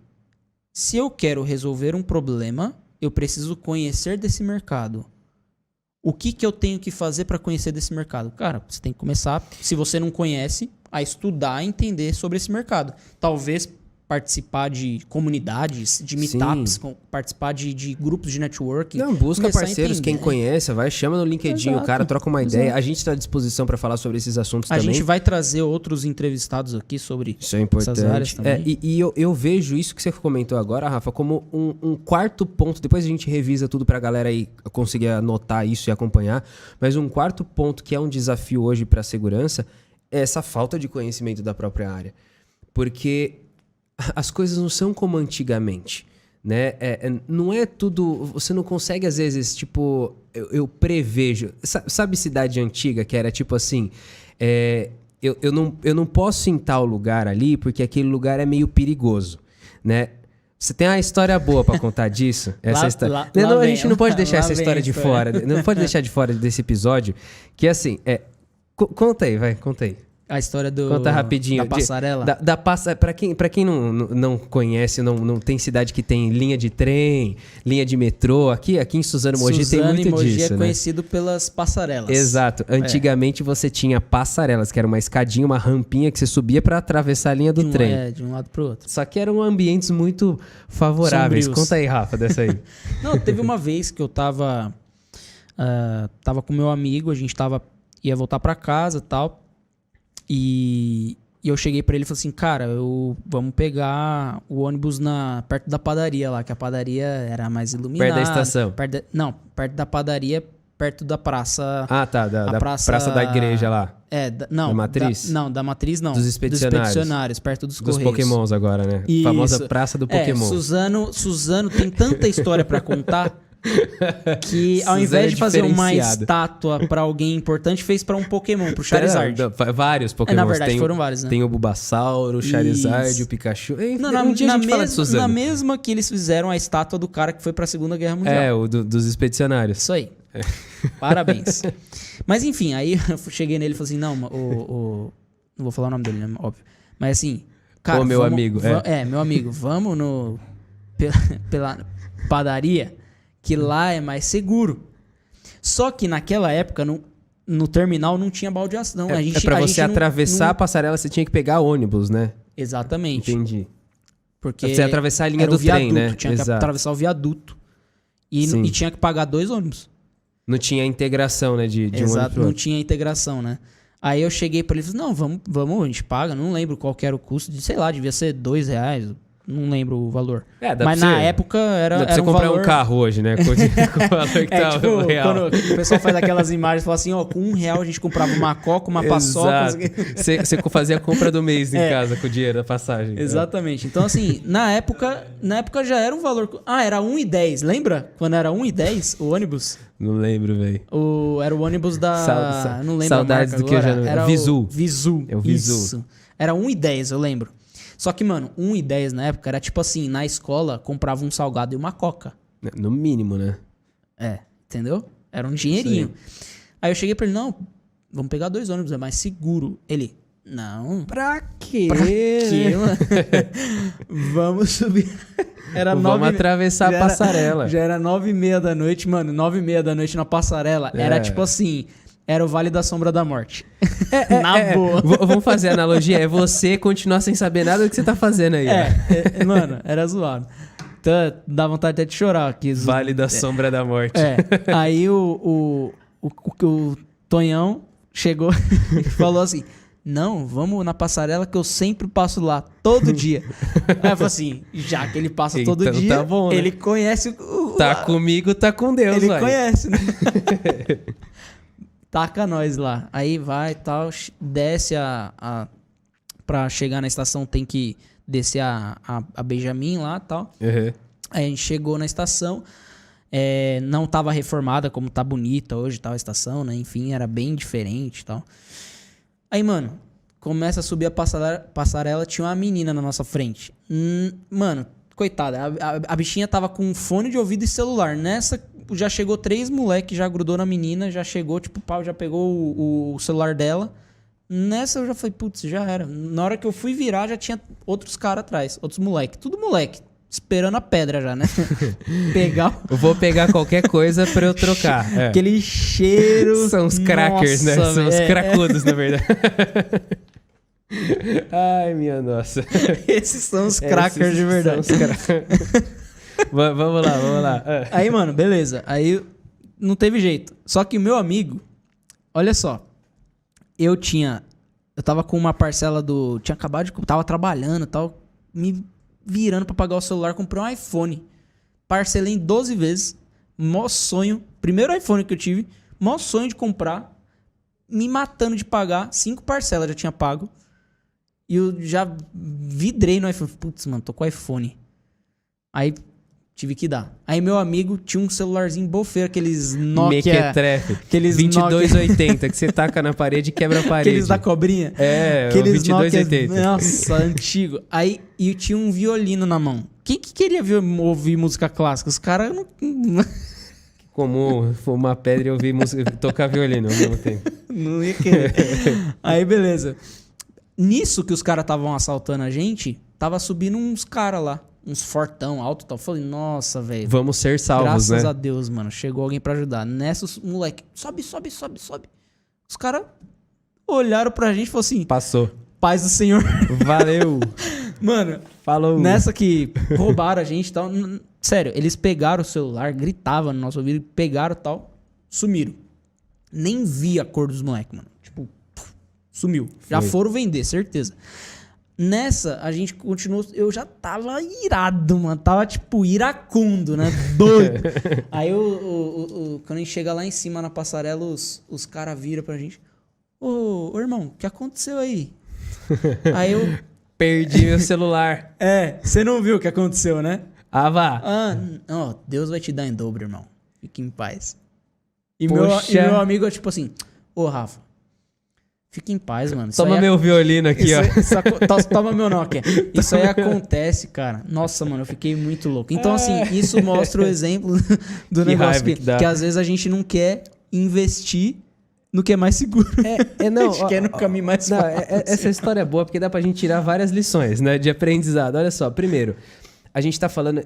se eu quero resolver um problema, eu preciso conhecer desse mercado. O que eu tenho que fazer para conhecer desse mercado? Cara, você tem que começar, se você não conhece, a estudar e entender sobre esse mercado. Talvez participar de comunidades, de meetups, participar de grupos de networking. Não, busca parceiros, quem conhece, chama no LinkedIn, o cara troca uma ideia. A gente está à disposição para falar sobre esses assuntos também. A gente vai trazer outros entrevistados aqui sobre essas áreas também. E eu vejo isso que você comentou agora, Rafa, como um quarto ponto. Depois a gente revisa tudo para a galera aí conseguir anotar isso e acompanhar. Mas um quarto ponto que é um desafio hoje para a segurança é essa falta de conhecimento da própria área. Porque as coisas não são como antigamente, né? Não é tudo... Você não consegue, às vezes, tipo... Eu prevejo... Sabe cidade antiga que era tipo assim... Eu não posso ir em tal lugar ali porque aquele lugar é meio perigoso, né? Você tem uma história boa pra contar disso? Essa história. A gente não pode deixar essa história de fora. Não pode deixar de fora desse episódio. Que assim... Conta aí. A história Conta rapidinho. Da passarela? Pra quem não conhece, não tem cidade que tem linha de trem, linha de metrô, aqui em Suzano e Mogi tem muito Mogi disso, é conhecido pelas passarelas. Exato. Antigamente você tinha passarelas, que era uma escadinha, uma rampinha que você subia pra atravessar a linha do trem. De um lado pro outro. Só que eram ambientes muito favoráveis. Sombrios. Conta aí, Rafa, dessa aí. Não, teve uma vez que eu tava com meu amigo, a gente ia voltar pra casa e tal. E eu cheguei pra ele e falei assim, cara, vamos pegar o ônibus perto da padaria lá, que a padaria era mais iluminada. Perto da estação? Perto da padaria, perto da praça... Ah, tá, da praça da igreja lá. Da Matriz? Da Matriz não. Dos expedicionários. Perto dos Correios. Dos Pokémons agora, né? Isso. Famosa praça do Pokémon. Suzano tem tanta história pra contar... que ao invés de fazer uma estátua pra alguém importante, fez pra um Pokémon, pro Charizard. Vários Pokémons. Na verdade, foram vários, né? Tem o Bulbasauro, o Charizard, o Pikachu. Dia a gente fala de Suzano. Na mesma que eles fizeram a estátua do cara que foi pra Segunda Guerra Mundial. O dos expedicionários. Isso aí. Parabéns. Mas enfim, aí eu cheguei nele e falei assim, não vou falar o nome dele, né? Óbvio. Mas assim, cara... meu amigo. Meu amigo, vamos no... pela padaria, que lá é mais seguro. Só que naquela época, no terminal, não tinha baldeação. Pra você atravessar a passarela, você tinha que pegar ônibus, né? Exatamente. Entendi. Porque pra você atravessar a linha do viaduto, trem, né? Tinha que atravessar o viaduto. E tinha que pagar 2 ônibus. Não tinha integração, né? De um ônibus pro outro. Não tinha integração, né? Aí eu cheguei pra ele e falei, não, vamos, a gente paga. Não lembro qual que era o custo. Sei lá, devia ser R$2. Não lembro o valor. Mas na época era dá pra você comprar um carro hoje, né? Com o valor que tá tipo, real. quando o pessoal faz aquelas imagens e fala assim, ó, com R$1 a gente comprava uma coca, uma paçoca. Você fazia a compra do mês em casa com o dinheiro da passagem. Exatamente. Então, assim, na época já era um valor... era R$1,10. Lembra? Quando era R$1,10 o ônibus? Não lembro, velho. Era o ônibus da... Não lembro Saudades a marca do que agora. eu já... Era Visu. Visu. É o Visu. Isso. Era R$1,10, eu lembro. Só que, mano, R$1,10 na época era tipo assim, na escola comprava um salgado e uma coca. No mínimo, né? Entendeu? Era um dinheirinho. Aí eu cheguei pra ele, não, vamos pegar 2 ônibus, é mais seguro. Ele, não. Pra quê? Pra quê, mano? Vamos subir. Vamos atravessar a passarela. Já era 9h30 da noite, mano. 9h30 da noite na passarela. Era tipo assim... Era o Vale da Sombra da Morte. Na boa. Vamos fazer a analogia. É você continuar sem saber nada do que você tá fazendo aí. Mano, era zoado. Então, dá vontade até de chorar aqui. Vale da Sombra da Morte. Aí o Tonhão chegou e falou assim, não, vamos na passarela que eu sempre passo lá, todo dia. Aí eu falei assim, já que ele passa todo dia, tá bom, né? ele conhece Tá comigo, tá com Deus, ele conhece, né? Taca nós lá. Aí vai e tal, desce pra chegar na estação tem que descer a Benjamin lá e tal. Uhum. Aí a gente chegou na estação, não tava reformada como tá bonita hoje tal a estação, né? Enfim, era bem diferente e tal. Aí, mano, começa a subir a passarela, tinha uma menina na nossa frente. Mano, coitada, a bichinha tava com fone de ouvido e celular. Nessa, já chegou 3 moleques, já grudou na menina, já chegou, tipo, pau, já pegou o celular dela. Nessa eu já falei, putz, já era. Na hora que eu fui virar, já tinha outros caras atrás, outros moleques. Tudo moleque, esperando a pedra já, né? Eu vou pegar qualquer coisa pra eu trocar. Aquele cheiro... São os crackers, nossa, né? São os cracudos, na verdade. Ai, minha nossa. Esses são os crackers de verdade. Vamos lá. Aí, mano, beleza. Aí não teve jeito. Só que o meu amigo, olha só. Eu tava com uma parcela tinha acabado de... Tava trabalhando e tal. Me virando pra pagar o celular. Comprei um iPhone. Parcelei em 12 vezes. Mó sonho. Primeiro iPhone que eu tive. Mó sonho de comprar. Me matando de pagar. 5 parcelas já tinha pago. E eu já vidrei no iPhone. Putz, mano, tô com o iPhone. Aí tive que dar. Aí meu amigo tinha um celularzinho bofeiro, aqueles Nokia... Mequetrefe. Aqueles 2280, que você taca na parede e quebra a parede. Aqueles da cobrinha. Aqueles 2280. Nossa, antigo. Aí eu tinha um violino na mão. Quem que queria ouvir música clássica? Os caras não... Comum fumar pedra e ouvir música, tocar violino ao mesmo tempo. Não ia querer. Aí, beleza. Nisso que os caras estavam assaltando a gente, tava subindo uns caras lá. Uns fortão alto e tal. Falei, nossa, velho. Vamos ser salvos, graças né? Graças a Deus, mano. Chegou alguém pra ajudar. Nessa, os moleque, sobe. Os caras olharam pra gente e falaram assim... Passou. Paz do Senhor. Valeu. Mano, falou. Nessa que roubaram a gente e tal... Sério, eles pegaram o celular, gritavam no nosso ouvido, pegaram e tal, sumiram. Nem vi a cor dos moleques, mano. Tipo, sumiu. Já foram vender, certeza. Nessa, a gente continuou... Eu já tava irado, mano. Tava, tipo, iracundo, né? Doido. Aí, quando a gente chega lá em cima na passarela, os caras viram pra gente. Ô, irmão, o que aconteceu aí? Aí eu... Perdi meu celular. Você não viu o que aconteceu, né? Vá. Não, Deus vai te dar em dobro, irmão. Fique em paz. E meu amigo é tipo assim... Ô, Rafa, fica em paz, mano. Toma meu violino aqui, ó. Toma meu Nokia. Isso aí acontece, cara. Nossa, mano, eu fiquei muito louco. Então, assim, isso mostra o exemplo do negócio que às vezes a gente não quer investir no que é mais seguro. Não, a gente quer no caminho mais fácil. Essa história é boa porque dá pra gente tirar várias lições, né, de aprendizado. Olha só, primeiro, a gente tá falando...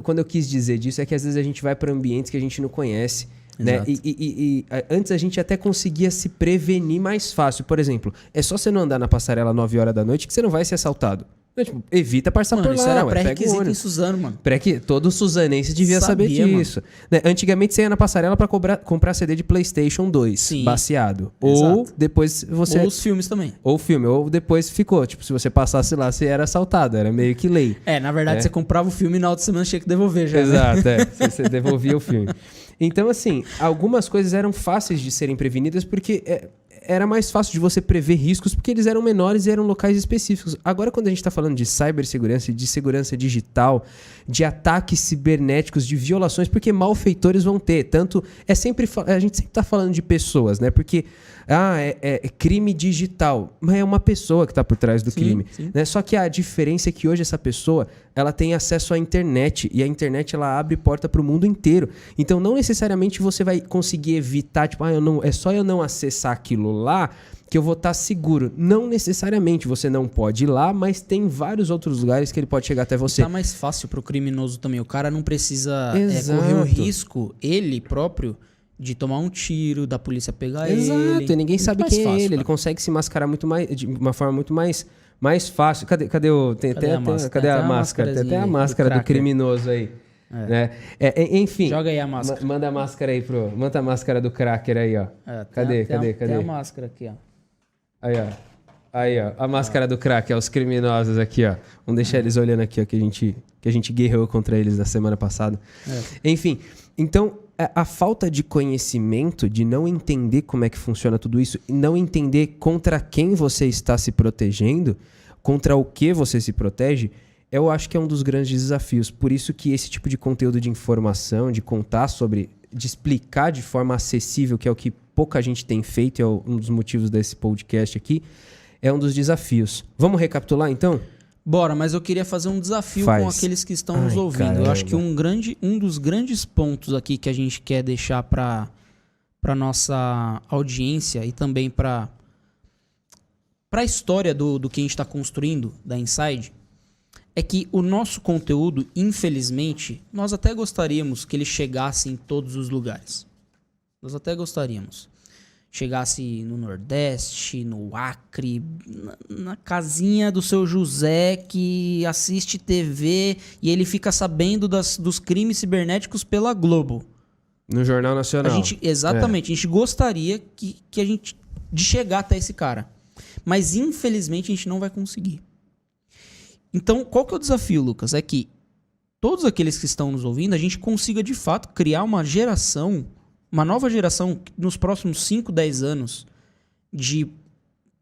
Quando eu quis dizer disso, é que às vezes a gente vai para ambientes que a gente não conhece, né? E antes a gente até conseguia se prevenir mais fácil. Por exemplo, é só você não andar na passarela 9 horas da noite que você não vai ser assaltado. Tipo, evita passar por lá. Isso era pré-requisito em Suzano, mano. Todo suzanense devia saber disso. Né? Antigamente você ia na passarela pra comprar CD de PlayStation 2, sim, baseado. Ou depois você... Ou os filmes também. Ou depois ficou. Tipo, se você passasse lá, você era assaltado. Era meio que lei. Na verdade, você comprava o filme e na outra semana tinha que devolver já. Exato, você devolvia o filme. Então, assim, algumas coisas eram fáceis de serem prevenidas porque... era mais fácil de você prever riscos porque eles eram menores e eram locais específicos. Agora, quando a gente está falando de cibersegurança, de segurança digital, de ataques cibernéticos, de violações, porque malfeitores vão ter. Tanto a gente sempre está falando de pessoas, né? Porque é crime digital, mas é uma pessoa que está por trás do crime. Sim. Né? Só que a diferença é que hoje essa pessoa ela tem acesso à internet e a internet ela abre porta para o mundo inteiro. Então, não necessariamente você vai conseguir evitar, tipo, é só eu não acessar aquilo lá que eu vou estar seguro. Não necessariamente, você não pode ir lá, mas tem vários outros lugares que ele pode chegar até você. Tá mais fácil pro criminoso também. O cara não precisa correr o risco, ele próprio, de tomar um tiro, da polícia pegar ele. Exato, e ninguém sabe quem é ele. Cara. Ele consegue se mascarar de uma forma muito mais fácil. Cadê a máscara? Tem até a máscara do criminoso aí. Né? Enfim. Joga aí a máscara. Manda a máscara aí manda a máscara do cracker aí, ó. Cadê? Tem a máscara aqui, ó. Aí, ó. A máscara do cracker, os criminosos aqui, ó. Vamos deixar eles olhando aqui, ó, que a gente guerreou contra eles na semana passada. Enfim, então, a falta de conhecimento, de não entender como é que funciona tudo isso, e não entender contra quem você está se protegendo, contra o que você se protege, eu acho que é um dos grandes desafios. Por isso que esse tipo de conteúdo de informação, de contar sobre, de explicar de forma acessível, que é o que pouca gente tem feito, é um dos motivos desse podcast aqui, é um dos desafios. Vamos recapitular, então? Bora, mas eu queria fazer um desafio com aqueles que estão nos ouvindo. Caramba. Eu acho que um dos grandes pontos aqui que a gente quer deixar para nossa audiência e também para a história do que a gente está construindo da Inside é que o nosso conteúdo, infelizmente, nós até gostaríamos que ele chegasse em todos os lugares. Nós até gostaríamos. Chegasse no Nordeste, no Acre, na casinha do seu José que assiste TV e ele fica sabendo dos crimes cibernéticos pela Globo. No Jornal Nacional. Exatamente. A gente gostaria de chegar até esse cara. Mas, infelizmente, a gente não vai conseguir. Então, qual que é o desafio, Lucas? É que todos aqueles que estão nos ouvindo, a gente consiga, de fato, criar uma nova geração nos próximos 5, 10 anos de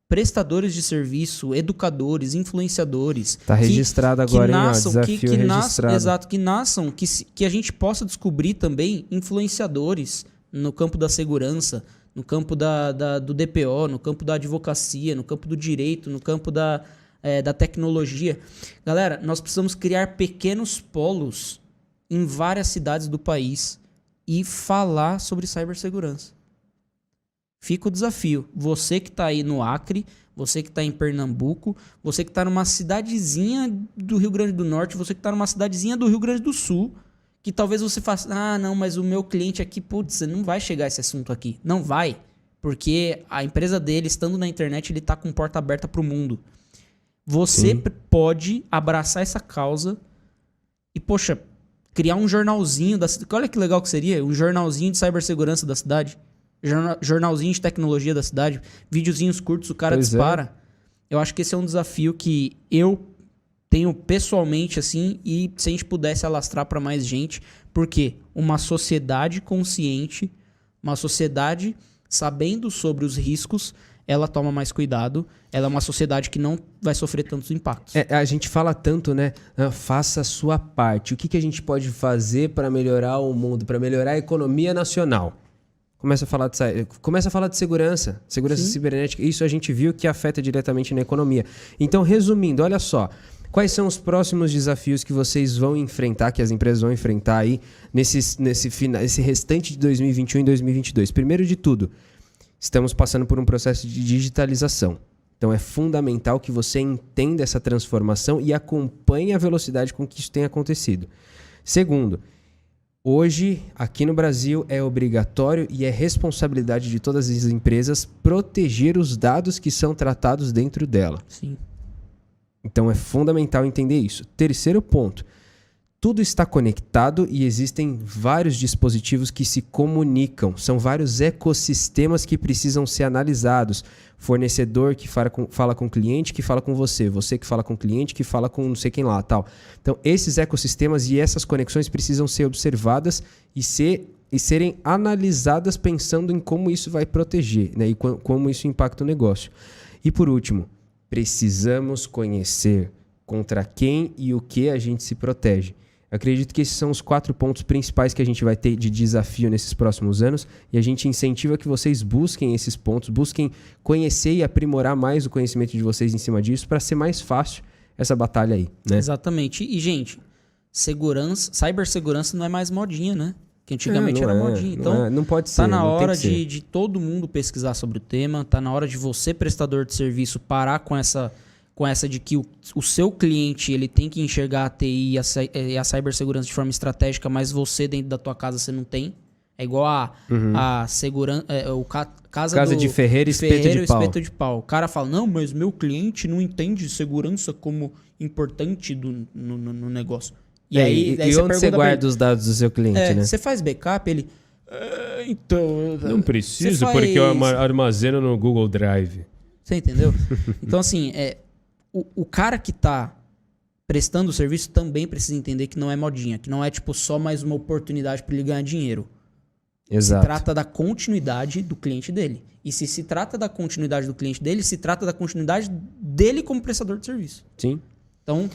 prestadores de serviço, educadores, influenciadores. Está registrado agora, hein? Desafio registrado. Exato, que nasçam, que a gente possa descobrir também influenciadores no campo da segurança, no campo do DPO, no campo da advocacia, no campo do direito, no campo da tecnologia. Galera, nós precisamos criar pequenos polos em várias cidades do país e falar sobre cibersegurança. Fica o desafio. Você que está aí no Acre, você que está em Pernambuco, você que está numa cidadezinha do Rio Grande do Norte, você que está numa cidadezinha do Rio Grande do Sul, que talvez você faça, não, mas o meu cliente aqui, putz, não vai chegar esse assunto aqui. Não vai, porque a empresa dele, estando na internet, ele está com porta aberta para o mundo. Você pode abraçar essa causa e, poxa, criar um jornalzinho da cidade. Olha que legal que seria, um jornalzinho de cibersegurança da cidade. Jornalzinho de tecnologia da cidade. Videozinhos curtos, o cara dispara. Eu acho que esse é um desafio que eu tenho pessoalmente, assim, e se a gente pudesse alastrar para mais gente. Porque uma sociedade consciente, uma sociedade sabendo sobre os riscos, ela toma mais cuidado. Ela é uma sociedade que não vai sofrer tantos impactos. A gente fala tanto, né? Faça a sua parte. O que a gente pode fazer para melhorar o mundo, para melhorar a economia nacional? Começa a falar de segurança cibernética. Isso a gente viu que afeta diretamente na economia. Então, resumindo, olha só. Quais são os próximos desafios que vocês vão enfrentar, que as empresas vão enfrentar aí nesse restante de 2021 e 2022? Primeiro de tudo, estamos passando por um processo de digitalização. Então é fundamental que você entenda essa transformação e acompanhe a velocidade com que isso tem acontecido. Segundo, hoje, aqui no Brasil, é obrigatório e é responsabilidade de todas as empresas proteger os dados que são tratados dentro dela. Sim. Então é fundamental entender isso. Terceiro ponto. Tudo está conectado e existem vários dispositivos que se comunicam. São vários ecossistemas que precisam ser analisados. Fornecedor que fala com o cliente, que fala com você. Você que fala com o cliente, que fala com não sei quem lá, tal. Então, esses ecossistemas e essas conexões precisam ser observadas e serem analisadas pensando em como isso vai proteger, né? E como isso impacta o negócio. E por último, precisamos conhecer contra quem e o que a gente se protege. Acredito que esses são os 4 pontos principais que a gente vai ter de desafio nesses próximos anos e a gente incentiva que vocês busquem esses pontos, busquem conhecer e aprimorar mais o conhecimento de vocês em cima disso para ser mais fácil essa batalha aí, né? Exatamente. E, gente, cibersegurança não é mais modinha, né? Que antigamente era modinha. Então, não pode ser. Tá na hora de todo mundo pesquisar sobre o tema, tá na hora de você, prestador de serviço, parar com essa de que o seu cliente ele tem que enxergar a TI e a cibersegurança de forma estratégica, mas você dentro da tua casa você não tem. É igual a segurança, casa de Ferreira e espeto de pau. O cara fala, não, mas meu cliente não entende segurança como importante no negócio. E onde você guarda os dados do seu cliente, né? Você faz backup, ele... então... Não preciso, porque eu armazeno no Google Drive. Você entendeu? Então, assim, o cara que tá prestando o serviço também precisa entender que não é modinha, que não é tipo só mais uma oportunidade para ele ganhar dinheiro. Exato. Se trata da continuidade do cliente dele. E se trata da continuidade do cliente dele, se trata da continuidade dele como prestador de serviço. Sim. Então,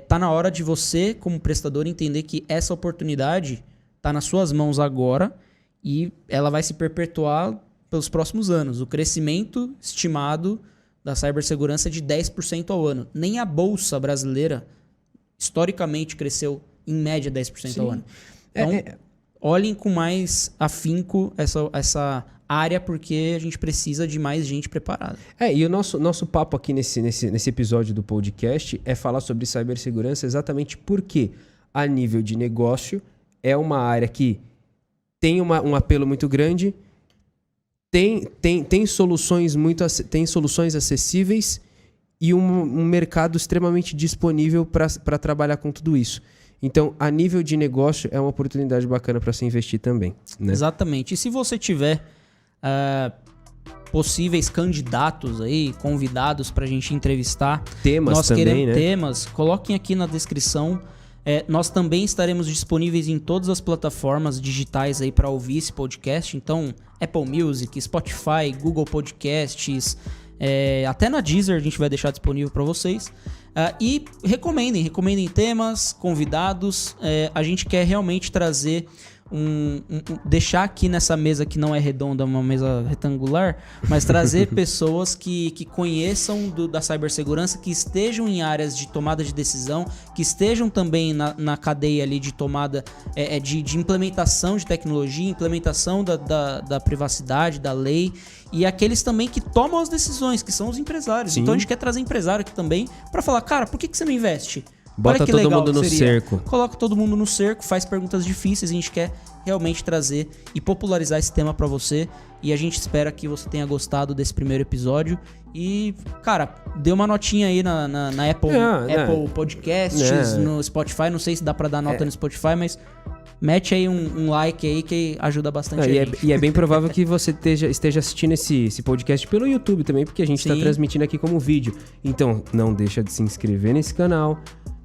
tá na hora de você, como prestador, entender que essa oportunidade tá nas suas mãos agora e ela vai se perpetuar pelos próximos anos. O crescimento estimado da cibersegurança é de 10% ao ano. Nem a Bolsa brasileira, historicamente, cresceu em média 10% ao ano. Então, olhem com mais afinco essa área, porque a gente precisa de mais gente preparada. E o nosso papo aqui nesse episódio do podcast é falar sobre cibersegurança exatamente porque, a nível de negócio, é uma área que tem um apelo muito grande, tem soluções acessíveis e um mercado extremamente disponível para trabalhar com tudo isso. Então, a nível de negócio, é uma oportunidade bacana para se investir também, né? Exatamente. E se você tiver possíveis candidatos aí, convidados para a gente entrevistar, nós também, queremos né? temas, coloquem aqui na descrição. Nós também estaremos disponíveis em todas as plataformas digitais aí para ouvir esse podcast. Então, Apple Music, Spotify, Google Podcasts, até na Deezer a gente vai deixar disponível para vocês. E recomendem temas, convidados. A gente quer realmente trazer deixar aqui nessa mesa que não é redonda, uma mesa retangular, mas trazer pessoas que conheçam da cibersegurança, que estejam em áreas de tomada de decisão, que estejam também na cadeia ali de tomada de implementação de tecnologia, implementação da privacidade, da lei, e aqueles também que tomam as decisões, que são os empresários. Sim. Então a gente quer trazer empresário aqui também para falar, cara, por que você não investe? Bota todo mundo no cerco. Coloca todo mundo no cerco, faz perguntas difíceis. A gente quer realmente trazer e popularizar esse tema pra você. E a gente espera que você tenha gostado desse primeiro episódio. E, dê uma notinha aí na Apple Podcasts, no Spotify. Não sei se dá pra dar nota no Spotify, mas mete aí um like aí que ajuda bastante a gente. E é bem provável que você esteja assistindo esse podcast pelo YouTube também, porque a gente está transmitindo aqui como vídeo. Então, não deixa de se inscrever nesse canal.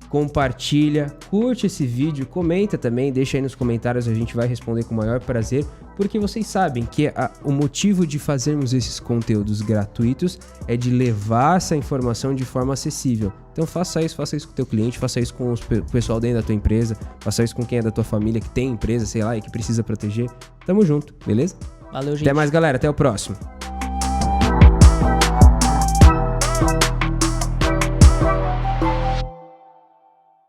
Compartilha, curte esse vídeo, comenta também, deixa aí nos comentários, a gente vai responder com o maior prazer, porque vocês sabem que o motivo de fazermos esses conteúdos gratuitos é de levar essa informação de forma acessível. Então faça isso com o teu cliente, faça isso com o pessoal dentro da tua empresa, faça isso com quem é da tua família, que tem empresa, sei lá, e que precisa proteger. Tamo junto, beleza? Valeu, gente. Até mais, galera, até o próximo.